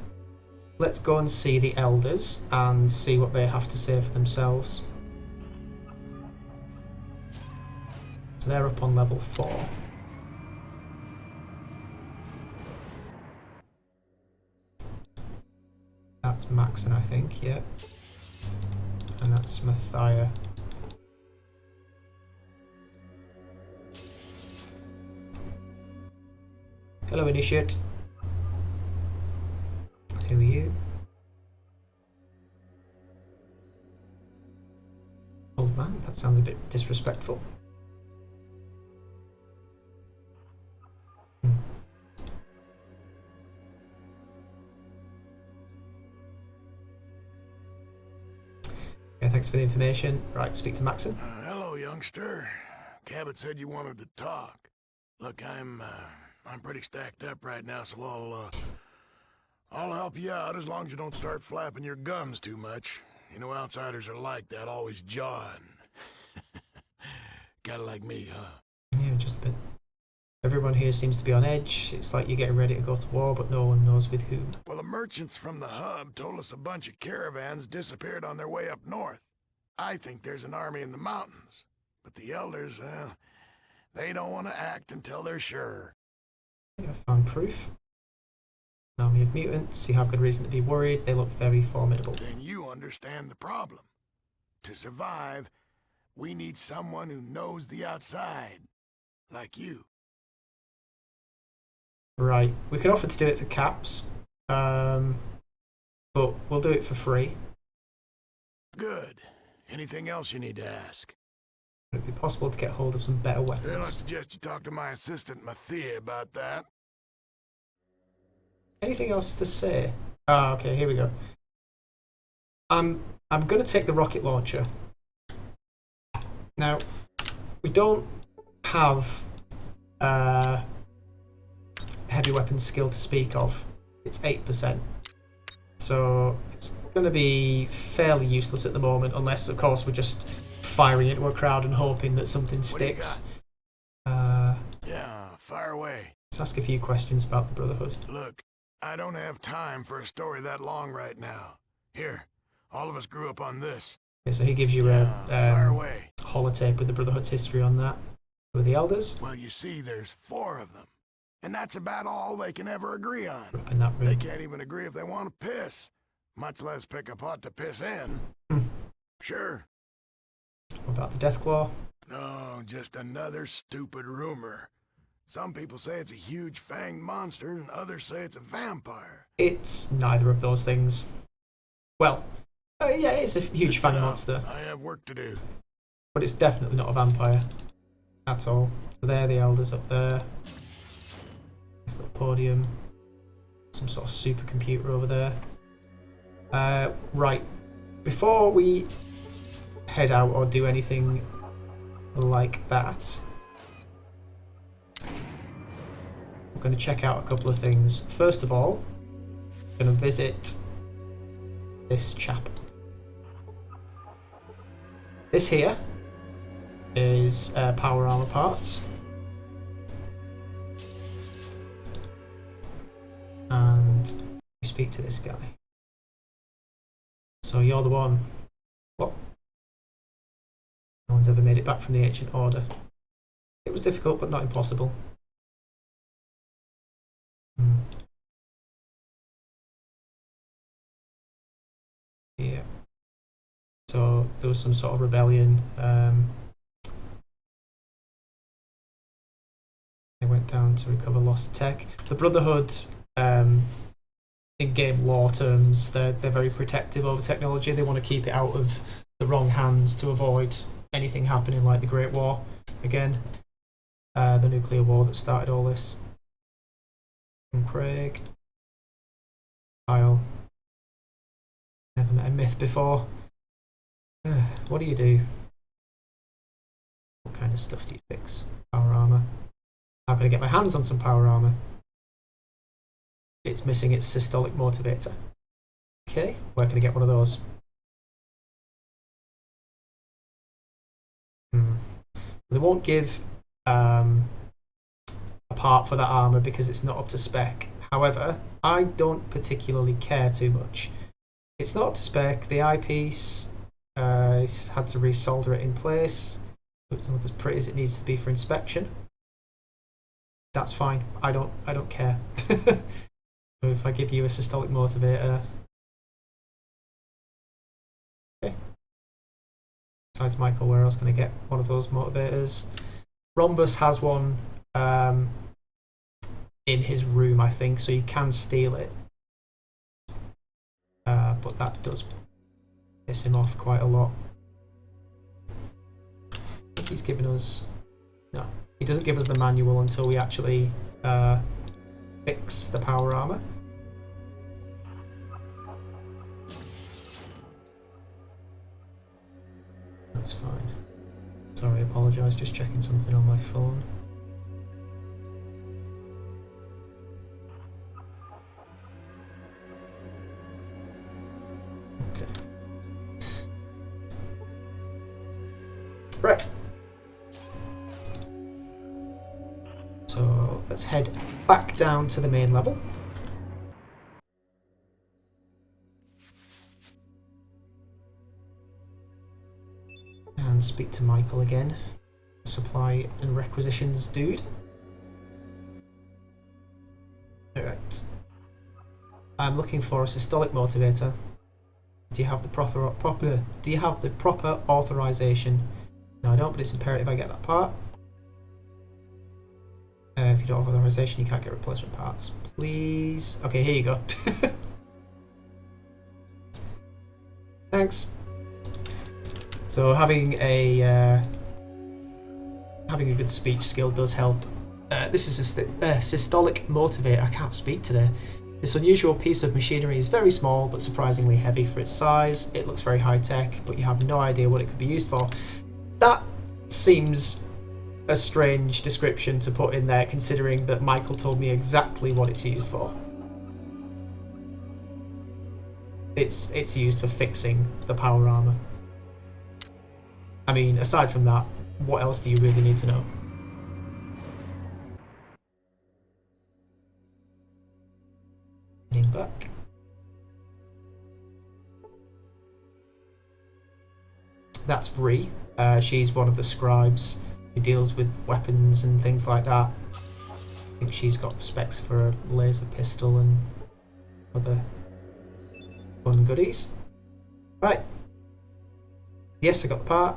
Let's go and see the elders and see what they have to say for themselves. So they're up on level 4. That's Maxon, I think, yeah. And that's Mathia. Hello, Initiate. Who are you? Old man? That sounds a bit disrespectful. Yeah, thanks for the information. Right, speak to Maxon. Hello, youngster. Cabot said you wanted to talk. Look, I'm pretty stacked up right now, so I'll help you out as long as you don't start flapping your gums too much. You know, outsiders are like that, always jawing. Kinda like me, huh? Yeah, just a bit. Everyone here seems to be on edge. It's like you're getting ready to go to war, but no one knows with whom. Well, the merchants from the hub told us a bunch of caravans disappeared on their way up north. I think there's an army in the mountains. But the elders, well, they don't want to act until they're sure. I found proof. An army of mutants. You have good reason to be worried. They look very formidable. Then you understand the problem. To survive, we need someone who knows the outside. Like you. Right. We can offer to do it for caps. But we'll do it for free. Good. Anything else you need to ask? Would it be possible to get hold of some better Well, I weapons? suggest you talk to my assistant, Mathia, about that. Anything else to say? Ah, okay, here we go. I'm gonna take the rocket launcher. Now, we don't have heavy weapons skill to speak of. It's 8%. So it's gonna be fairly useless at the moment, unless of course we're just firing into a crowd and hoping that something sticks. Yeah, fire away. Let's ask a few questions about the Brotherhood. Look, I don't have time for a story that long right now. Here, all of us grew up on this. Okay, so he gives you Fire a away. holotape with the Brotherhood's history on that. With the Elders. Well, you see, there's 4 of them. And that's about all they can ever agree on. In that room. They can't even agree if they want to piss, much less pick a pot to piss in. Sure. What about the Deathclaw? No, just another stupid rumor. Some people say it's a huge fanged monster, and others say it's a vampire. It's neither of those things. Well, yeah, it's a huge fang monster. I have work to do. But it's definitely not a vampire. At all. So there, the Elders up there. This little podium. Some sort of supercomputer over there. Right. Before we head out or do anything like that, we're going to check out a couple of things. First of all, we're going to visit this chap. This here is power armor parts. And we speak to this guy. So you're the one. What? No one's ever made it back from the Ancient Order. It was difficult, but not impossible. Yeah. So there was some sort of rebellion. They went down to recover lost tech. The Brotherhood, in game lore terms, they're very protective over technology. They want to keep it out of the wrong hands to avoid anything happening like the Great War again. The nuclear war that started all this. And Craig. Kyle. Never met a myth before. What do you do? What kind of stuff do you fix? Power armor. How can I get my hands on some power armor? It's missing its systolic motivator. Okay, where can I get one of those? They won't give a part for that armor because it's not up to spec. However, I don't particularly care too much. It's not up to spec. The eyepiece had to resolder it in place. It doesn't look as pretty as it needs to be for inspection. That's fine. I don't care. So if I give you a systolic motivator, okay. Besides Michael, where else can I get one of those motivators? Rhombus has one in his room, I think, so you can steal it. But that does piss him off quite a lot. I think he's giving us... No, he doesn't give us the manual until we actually fix the power armor. That's fine. Sorry, I apologise, just checking something on my phone. Okay. Right. So let's head back down to the main level. And speak to Michael again. Supply and requisitions dude. Alright. I'm looking for a systolic motivator. Do you have the proper authorization? No, I don't, but it's imperative I get that part. If you don't have authorization, you can't get replacement parts. Please. Okay, here you go. Thanks. So having a good speech skill does help. This is a systolic motivator. I can't speak today. This unusual piece of machinery is very small but surprisingly heavy for its size. It looks very high tech, but you have no idea what it could be used for. That seems a strange description to put in there, considering that Michael told me exactly what it's used for. It's used for fixing the power armor. I mean, aside from that, what else do you really need to know? Heading back. That's Vree. She's one of the scribes who deals with weapons and things like that. I think she's got the specs for a laser pistol and other fun goodies. Right. Yes, I got the part.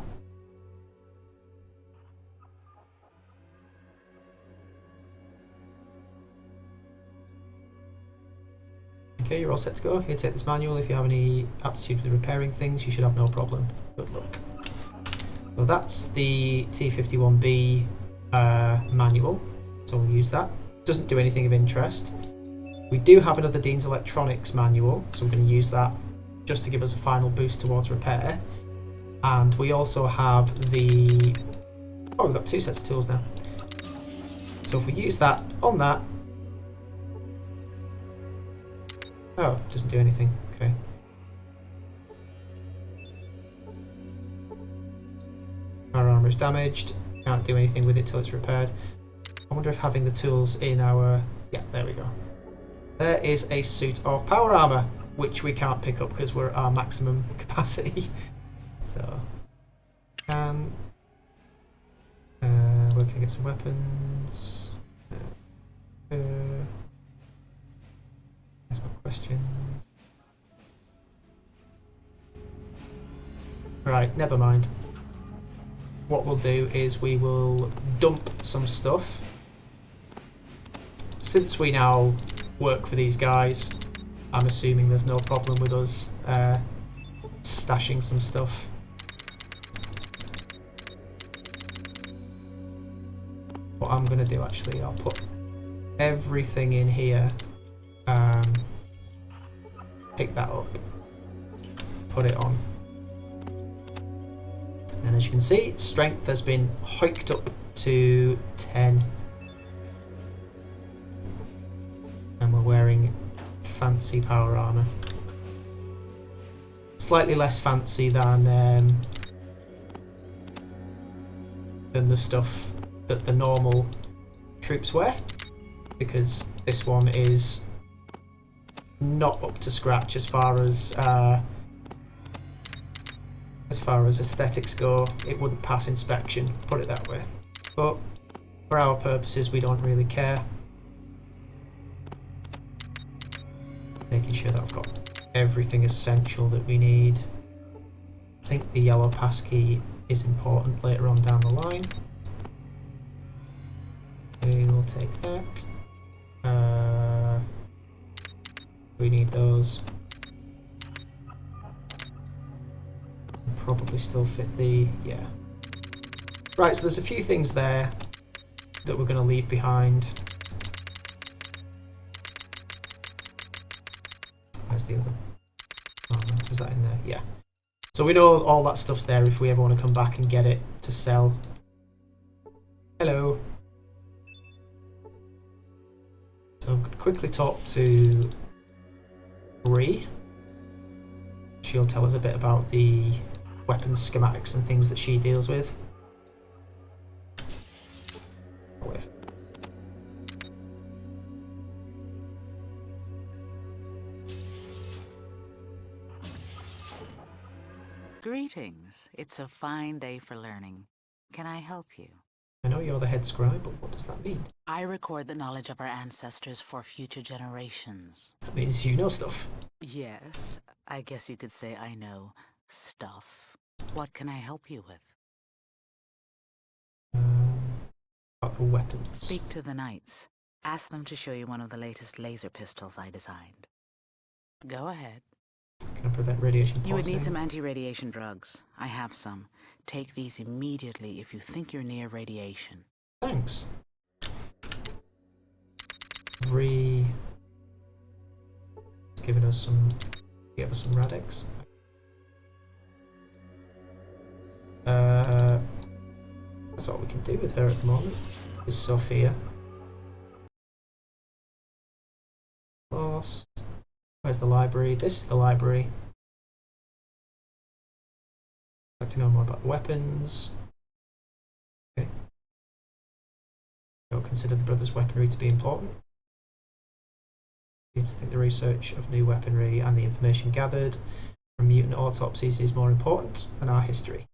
Okay, you're all set to go. Here, take this manual. If you have any aptitude with repairing things, you should have no problem. Good luck. So that's the T51B manual, so we'll use that. Doesn't do anything of interest. We do have another Dean's Electronics manual, so we're going to use that just to give us a final boost towards repair. And we also have the... Oh, we've got 2 sets of tools now. So if we use that on that... Oh, it doesn't do anything. Okay. Our armour is damaged. Can't do anything with it till it's repaired. I wonder if having the tools in our... Yeah, there we go. There is a suit of power armour, which we can't pick up because we're at our maximum capacity. So, where can I get some weapons? There's my questions. Right, never mind. What we'll do is we will dump some stuff. Since we now work for these guys, I'm assuming there's no problem with us stashing some stuff. What I'm going to do actually, I'll put everything in here, pick that up, put it on. And as you can see, strength has been hiked up to 10. And we're wearing fancy power armour. Slightly less fancy than the stuff that the normal troops wear, because this one is not up to scratch as far as aesthetics go. It wouldn't pass inspection, put it that way. But for our purposes, we don't really care. Making sure that I've got everything essential that we need. I think the yellow passkey is important later on down the line. We will take that. We need those. Probably still fit the... yeah. Right, so there's a few things there that we're going to leave behind. Where's the other? Oh, no, is that in there? Yeah. So we know all that stuff's there if we ever want to come back and get it to sell. Hello. So I'm going to quickly talk to Bree. She'll tell us a bit about the weapons schematics and things that she deals with. Greetings. It's a fine day for learning. Can I help you? I know you're the head scribe, but what does that mean? I record the knowledge of our ancestors for future generations. That means you know stuff. Yes, I guess you could say I know stuff. What can I help you with? About the weapons. Speak to the knights. Ask them to show you one of the latest laser pistols I designed. Go ahead. Can I prevent radiation poisoning? You would need some anti-radiation drugs. I have some. Take these immediately if you think you're near radiation. Thanks. Giving us some... give us some Radix. That's all we can do with her at the moment. Is Sophia. Lost. Where's the library? This is the library. I'd like to know more about the weapons. Okay. Don't consider the brothers' weaponry to be important. Seems to think the research of new weaponry and the information gathered from mutant autopsies is more important than our history.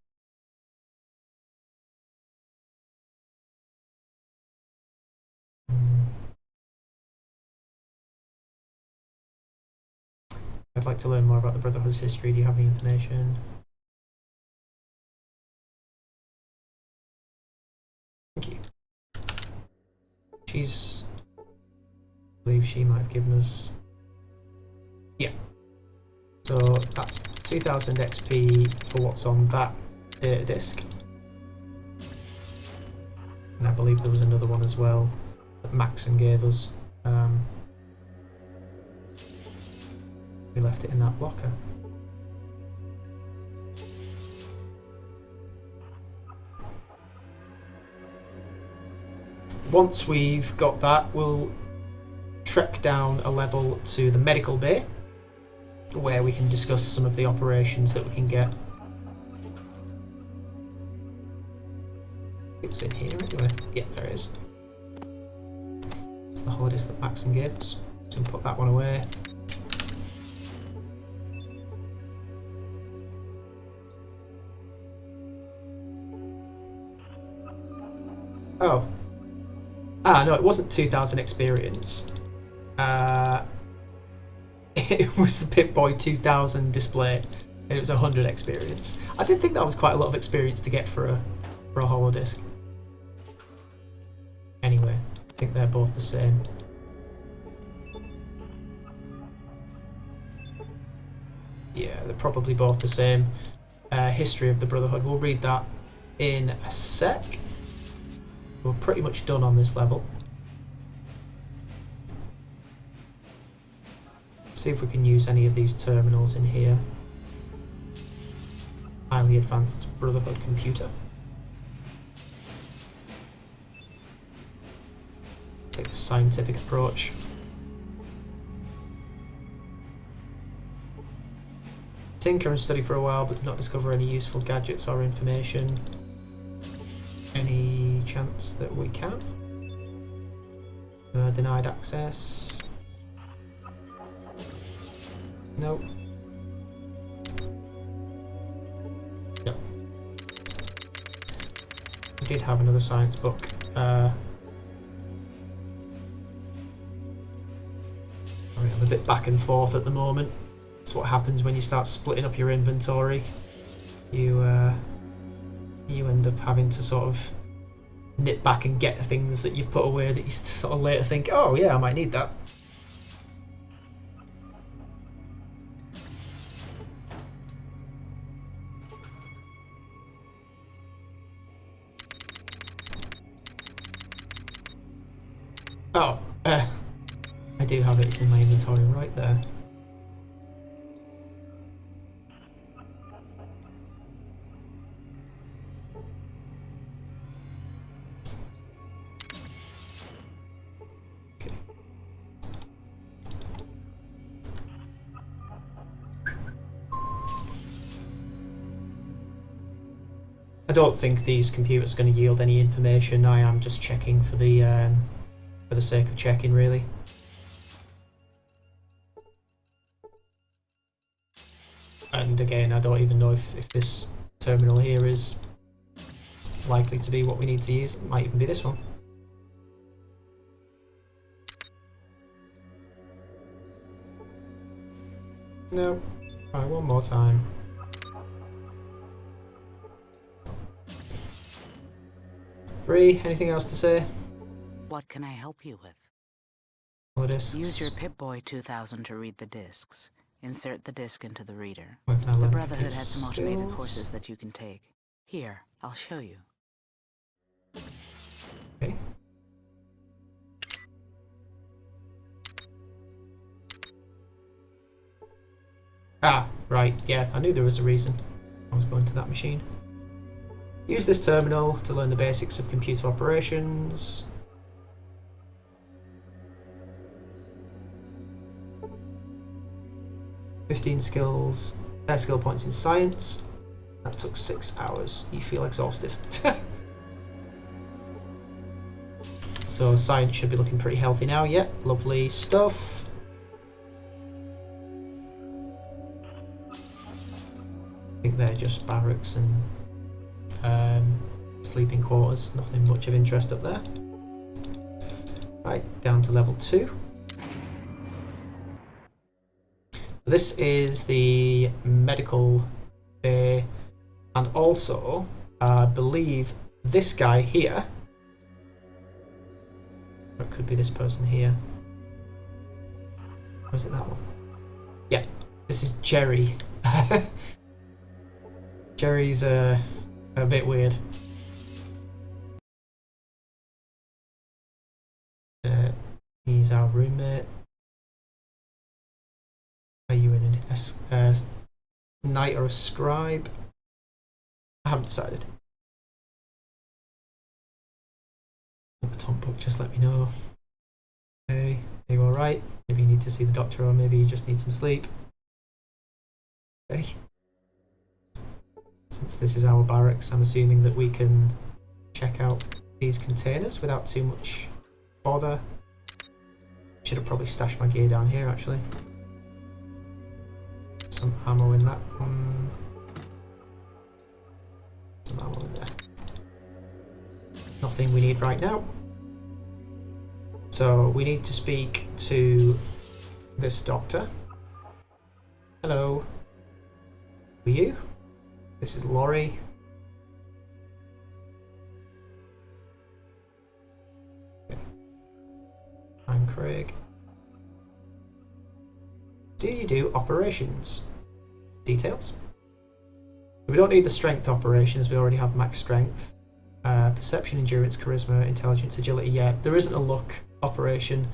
I'd like to learn more about the Brotherhood's history. Do you have any information? Thank you. I believe she might have given us... Yeah. So that's 2000 XP for what's on that data disk. And I believe there was another one as well that Maxon gave us. We left it in that locker. Once we've got that, we'll trek down a level to the medical bay, where we can discuss some of the operations that we can get. It was in here anyway. Yeah, there it is. It's the holidays that Maxon gave us. So we'll put that one away. Oh. Ah, no, it wasn't 2000 experience. It was the Pip-Boy 2000 display, and it was 100 experience. I did think that was quite a lot of experience to get for a holodisc. Anyway, I think they're both the same. Yeah, they're probably both the same. History of the Brotherhood. We'll read that in a sec. We're pretty much done on this level. See if we can use any of these terminals in here. Highly advanced Brotherhood computer. Take a scientific approach. Tinker and study for a while, but did not discover any useful gadgets or information. Any chance that we can? Denied access. Nope. No. We did have another science book. I'm a bit back and forth at the moment. That's what happens when you start splitting up your inventory. You end up having to sort of nip back and get things that you've put away that you sort of later think, oh yeah, I might need that. Oh, I do have it, it's in my inventory right there. Okay. I don't think these computers are going to yield any information. I am just checking for the sake of checking, really. And again, I don't even know if this terminal here is likely to be what we need to use. It might even be this one. No. Alright, one more time. Free, anything else to say? What can I help you with? Discs. Use your Pip-Boy 2000 to read the discs. Insert the disc into the reader. Where can I The learn Brotherhood has some skills? automated courses that you can take. Here, I'll show you. Okay. Ah, right, yeah, I knew there was a reason I was going to that machine. Use this terminal to learn the basics of computer operations. $15 skill points in science. That took 6 hours. You feel exhausted. So science should be looking pretty healthy now. Yep, lovely stuff. I think they're just barracks and sleeping quarters. Nothing much of interest up there. Right, down to level 2. This is the medical bay, and also I believe this guy here, or it could be this person here. Or is it that one? Yeah, this is Jerry. Jerry's a bit weird. He's our roommate. Are you in a knight or a scribe? I haven't decided. The top book, just let me know. Okay, are you alright? Maybe you need to see the doctor, or maybe you just need some sleep. Okay. Since this is our barracks, I'm assuming that we can check out these containers without too much bother. Should have probably stashed my gear down here, actually. Some ammo in that one. Some ammo in there. Nothing we need right now. So we need to speak to this doctor. Hello. Who are you? This is Laurie. Okay. I'm Craig. Do you do operations? Details? We don't need the strength operations, we already have max strength. Perception, endurance, charisma, intelligence, agility. Yeah, there isn't a luck operation.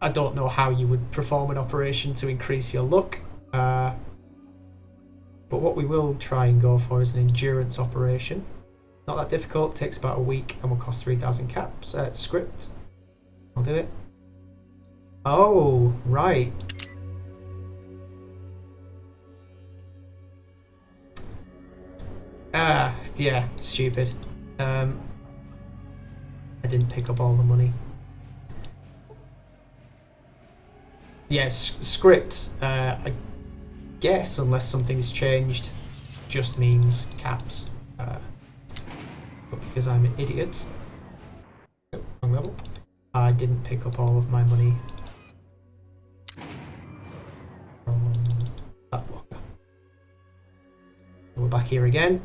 I don't know how you would perform an operation to increase your luck. But what we will try and go for is an endurance operation. Not that difficult, takes about a week and will cost 3,000 caps. Script. I'll do it. Oh, right. Yeah, stupid. I didn't pick up all the money. Yes, script, I guess, unless something's changed, just means caps. But because I'm an idiot, oh, wrong level, I didn't pick up all of my money from that locker. We're back here again.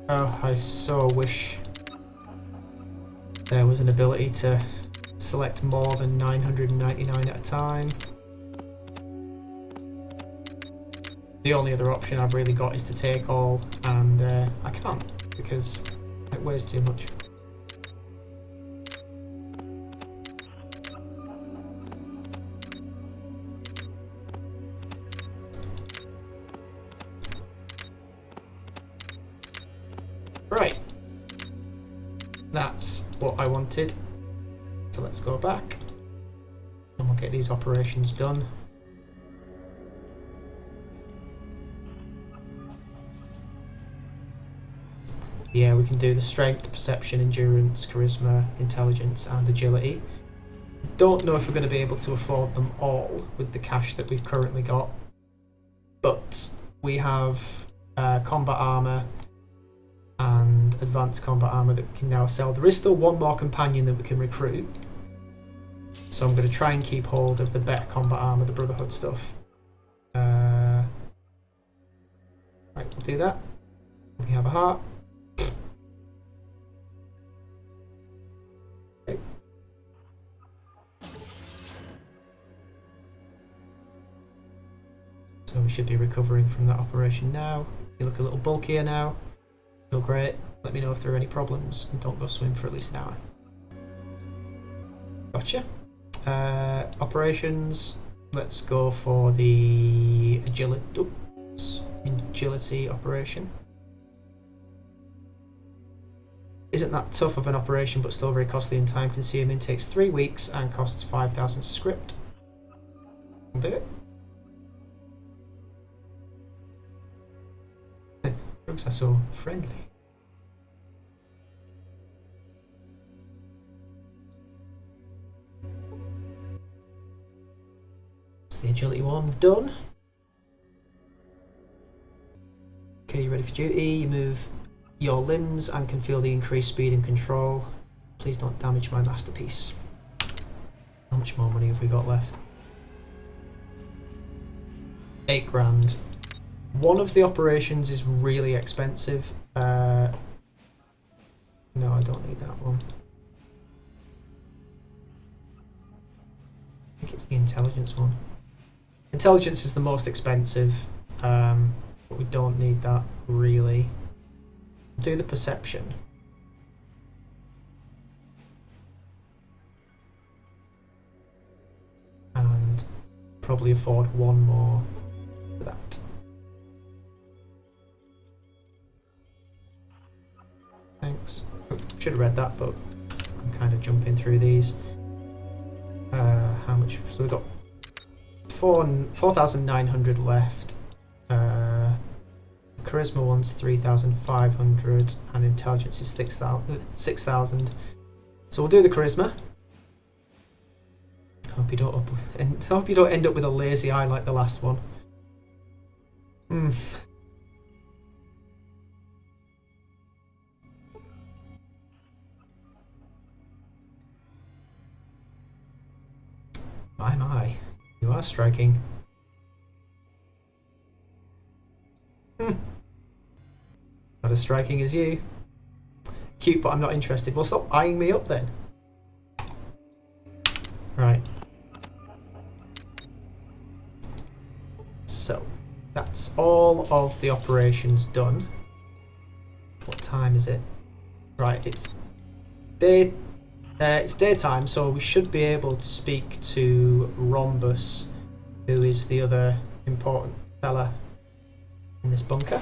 Oh, I so wish there was an ability to select more than 999 at a time. The only other option I've really got is to take all, and I can't because it weighs too much. Right, that's what I wanted, so let's go back and we'll get these operations done. Yeah, we can do the strength, perception, endurance, charisma, intelligence and agility. Don't know if we're going to be able to afford them all with the cash that we've currently got, but we have combat armor and advanced combat armor that we can now sell. There is still one more companion that we can recruit, so I'm going to try and keep hold of the better combat armor, the Brotherhood stuff. Right, we'll do that. We have a heart. Okay. So we should be recovering from that operation now. You look a little bulkier now. Feel great. Let me know if there are any problems, and don't go swim for at least an hour. Gotcha. Operations. Let's go for the agility operation. Isn't that tough of an operation, but still very costly and time consuming. Takes 3 weeks and costs 5,000 script. I'll do it. Drugs are so friendly. That's the agility one done. Okay, you ready for duty? You move your limbs and can feel the increased speed and control. Please don't damage my masterpiece. How much more money have we got left? 8 grand. One of the operations is really expensive. No, I don't need that one. I think it's the intelligence one. Intelligence is the most expensive, but we don't need that really. Do the perception. And probably afford one more for that. Thanks. Should have read that, but I'm kind of jumping through these. How much? So we've got 4,900 left. Charisma one's 3,500, and intelligence is 6,000. So we'll do the charisma. Hope you don't end up with a lazy eye like the last one. My, you are striking. Not as striking as you. Cute, but I'm not interested. Well, stop eyeing me up then. Right. So, that's all of the operations done. What time is it? Right, it's daytime, so we should be able to speak to Rhombus, who is the other important fella in this bunker.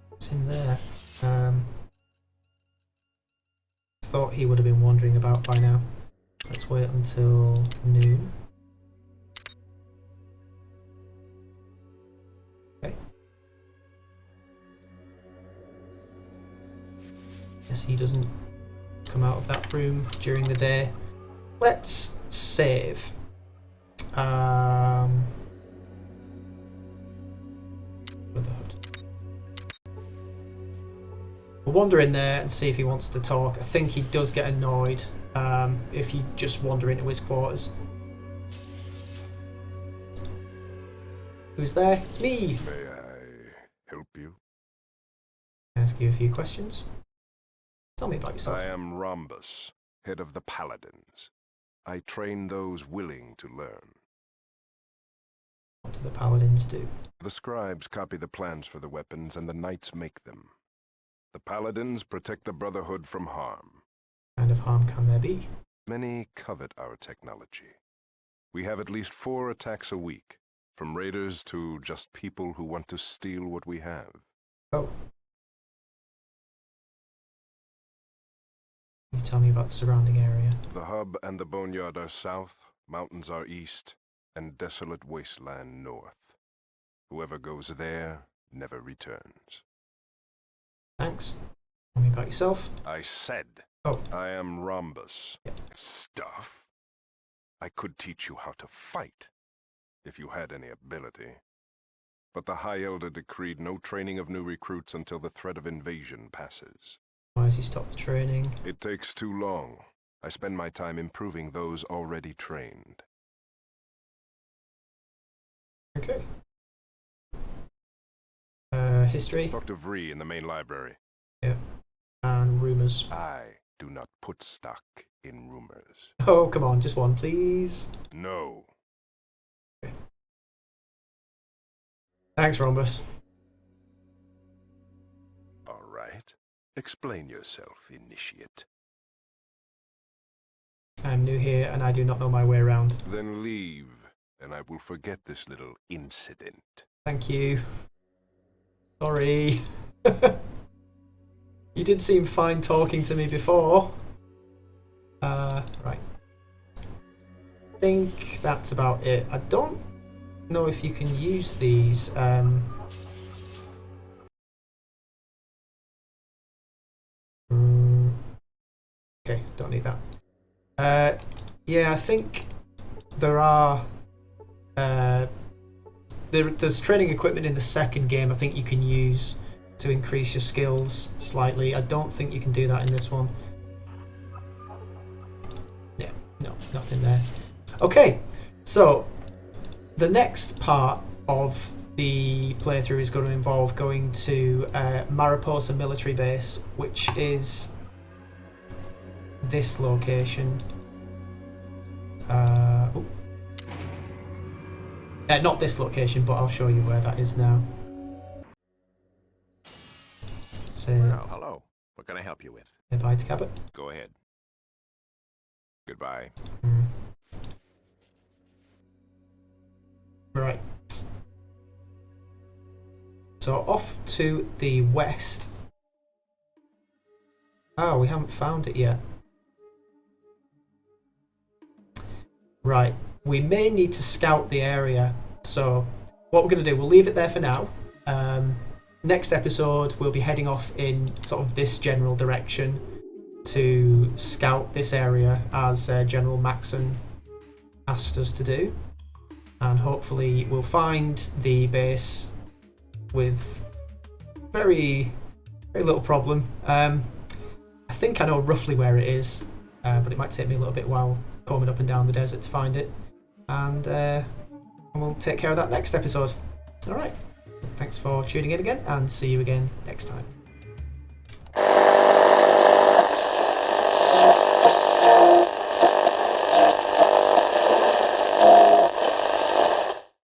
What's in there? Thought he would have been wandering about by now. Let's wait until noon. Okay. Guess he doesn't come out of that room during the day. Let's save. Brotherhood. We'll wander in there and see if he wants to talk. I think he does get annoyed if you just wander into his quarters. Who's there? It's me! May I help you? Can I ask you a few questions? Tell me about yourself. I am Rhombus, head of the Paladins. I train those willing to learn. What do the paladins do? The scribes copy the plans for the weapons, and the knights make them. The Paladins protect the Brotherhood from harm. What kind of harm can there be? Many covet our technology. We have at least 4 attacks a week, from raiders to just people who want to steal what we have. Oh. Can you tell me about the surrounding area? The hub and the boneyard are south, mountains are east, and desolate wasteland north. Whoever goes there never returns. Thanks. Tell me about yourself. I said, Oh. I am Rhombus. Yeah. Stuff. I could teach you how to fight, if you had any ability. But the High Elder decreed no training of new recruits until the threat of invasion passes. Why has he stopped the training? It takes too long. I spend my time improving those already trained. Okay. History? Dr. Vree in the main library. Yeah. And rumours. I do not put stock in rumors. Oh, come on, just one, please. No. Okay. Thanks, Rhombus. All right. Explain yourself, initiate. I'm new here and I do not know my way around. Then leave, and I will forget this little incident. Thank you. Sorry. You did seem fine talking to me before. Right. I think that's about it. I don't know if you can use these. Okay, don't need that. Yeah, I think there are. There's training equipment in the second game I think you can use to increase your skills slightly. I don't think you can do that in this one. Yeah, no, nothing there. Okay, so the next part of the playthrough is going to involve going to Mariposa Military Base, which is this location. Not this location, but I'll show you where that is now. So, Well, hello. What can I help you with? bye to Cabot. Go ahead. Goodbye. Right. So off to the west. Oh, we haven't found it yet. Right. We may need to scout the area. So what we're going to do, we'll leave it there for now. Next episode, we'll be heading off in sort of this general direction to scout this area as General Maxon asked us to do. And hopefully we'll find the base with very, very little problem. I think I know roughly where it is, but it might take me a little bit while combing up and down the desert to find it. And we'll take care of that next episode. Alright, thanks for tuning in again, and see you again next time.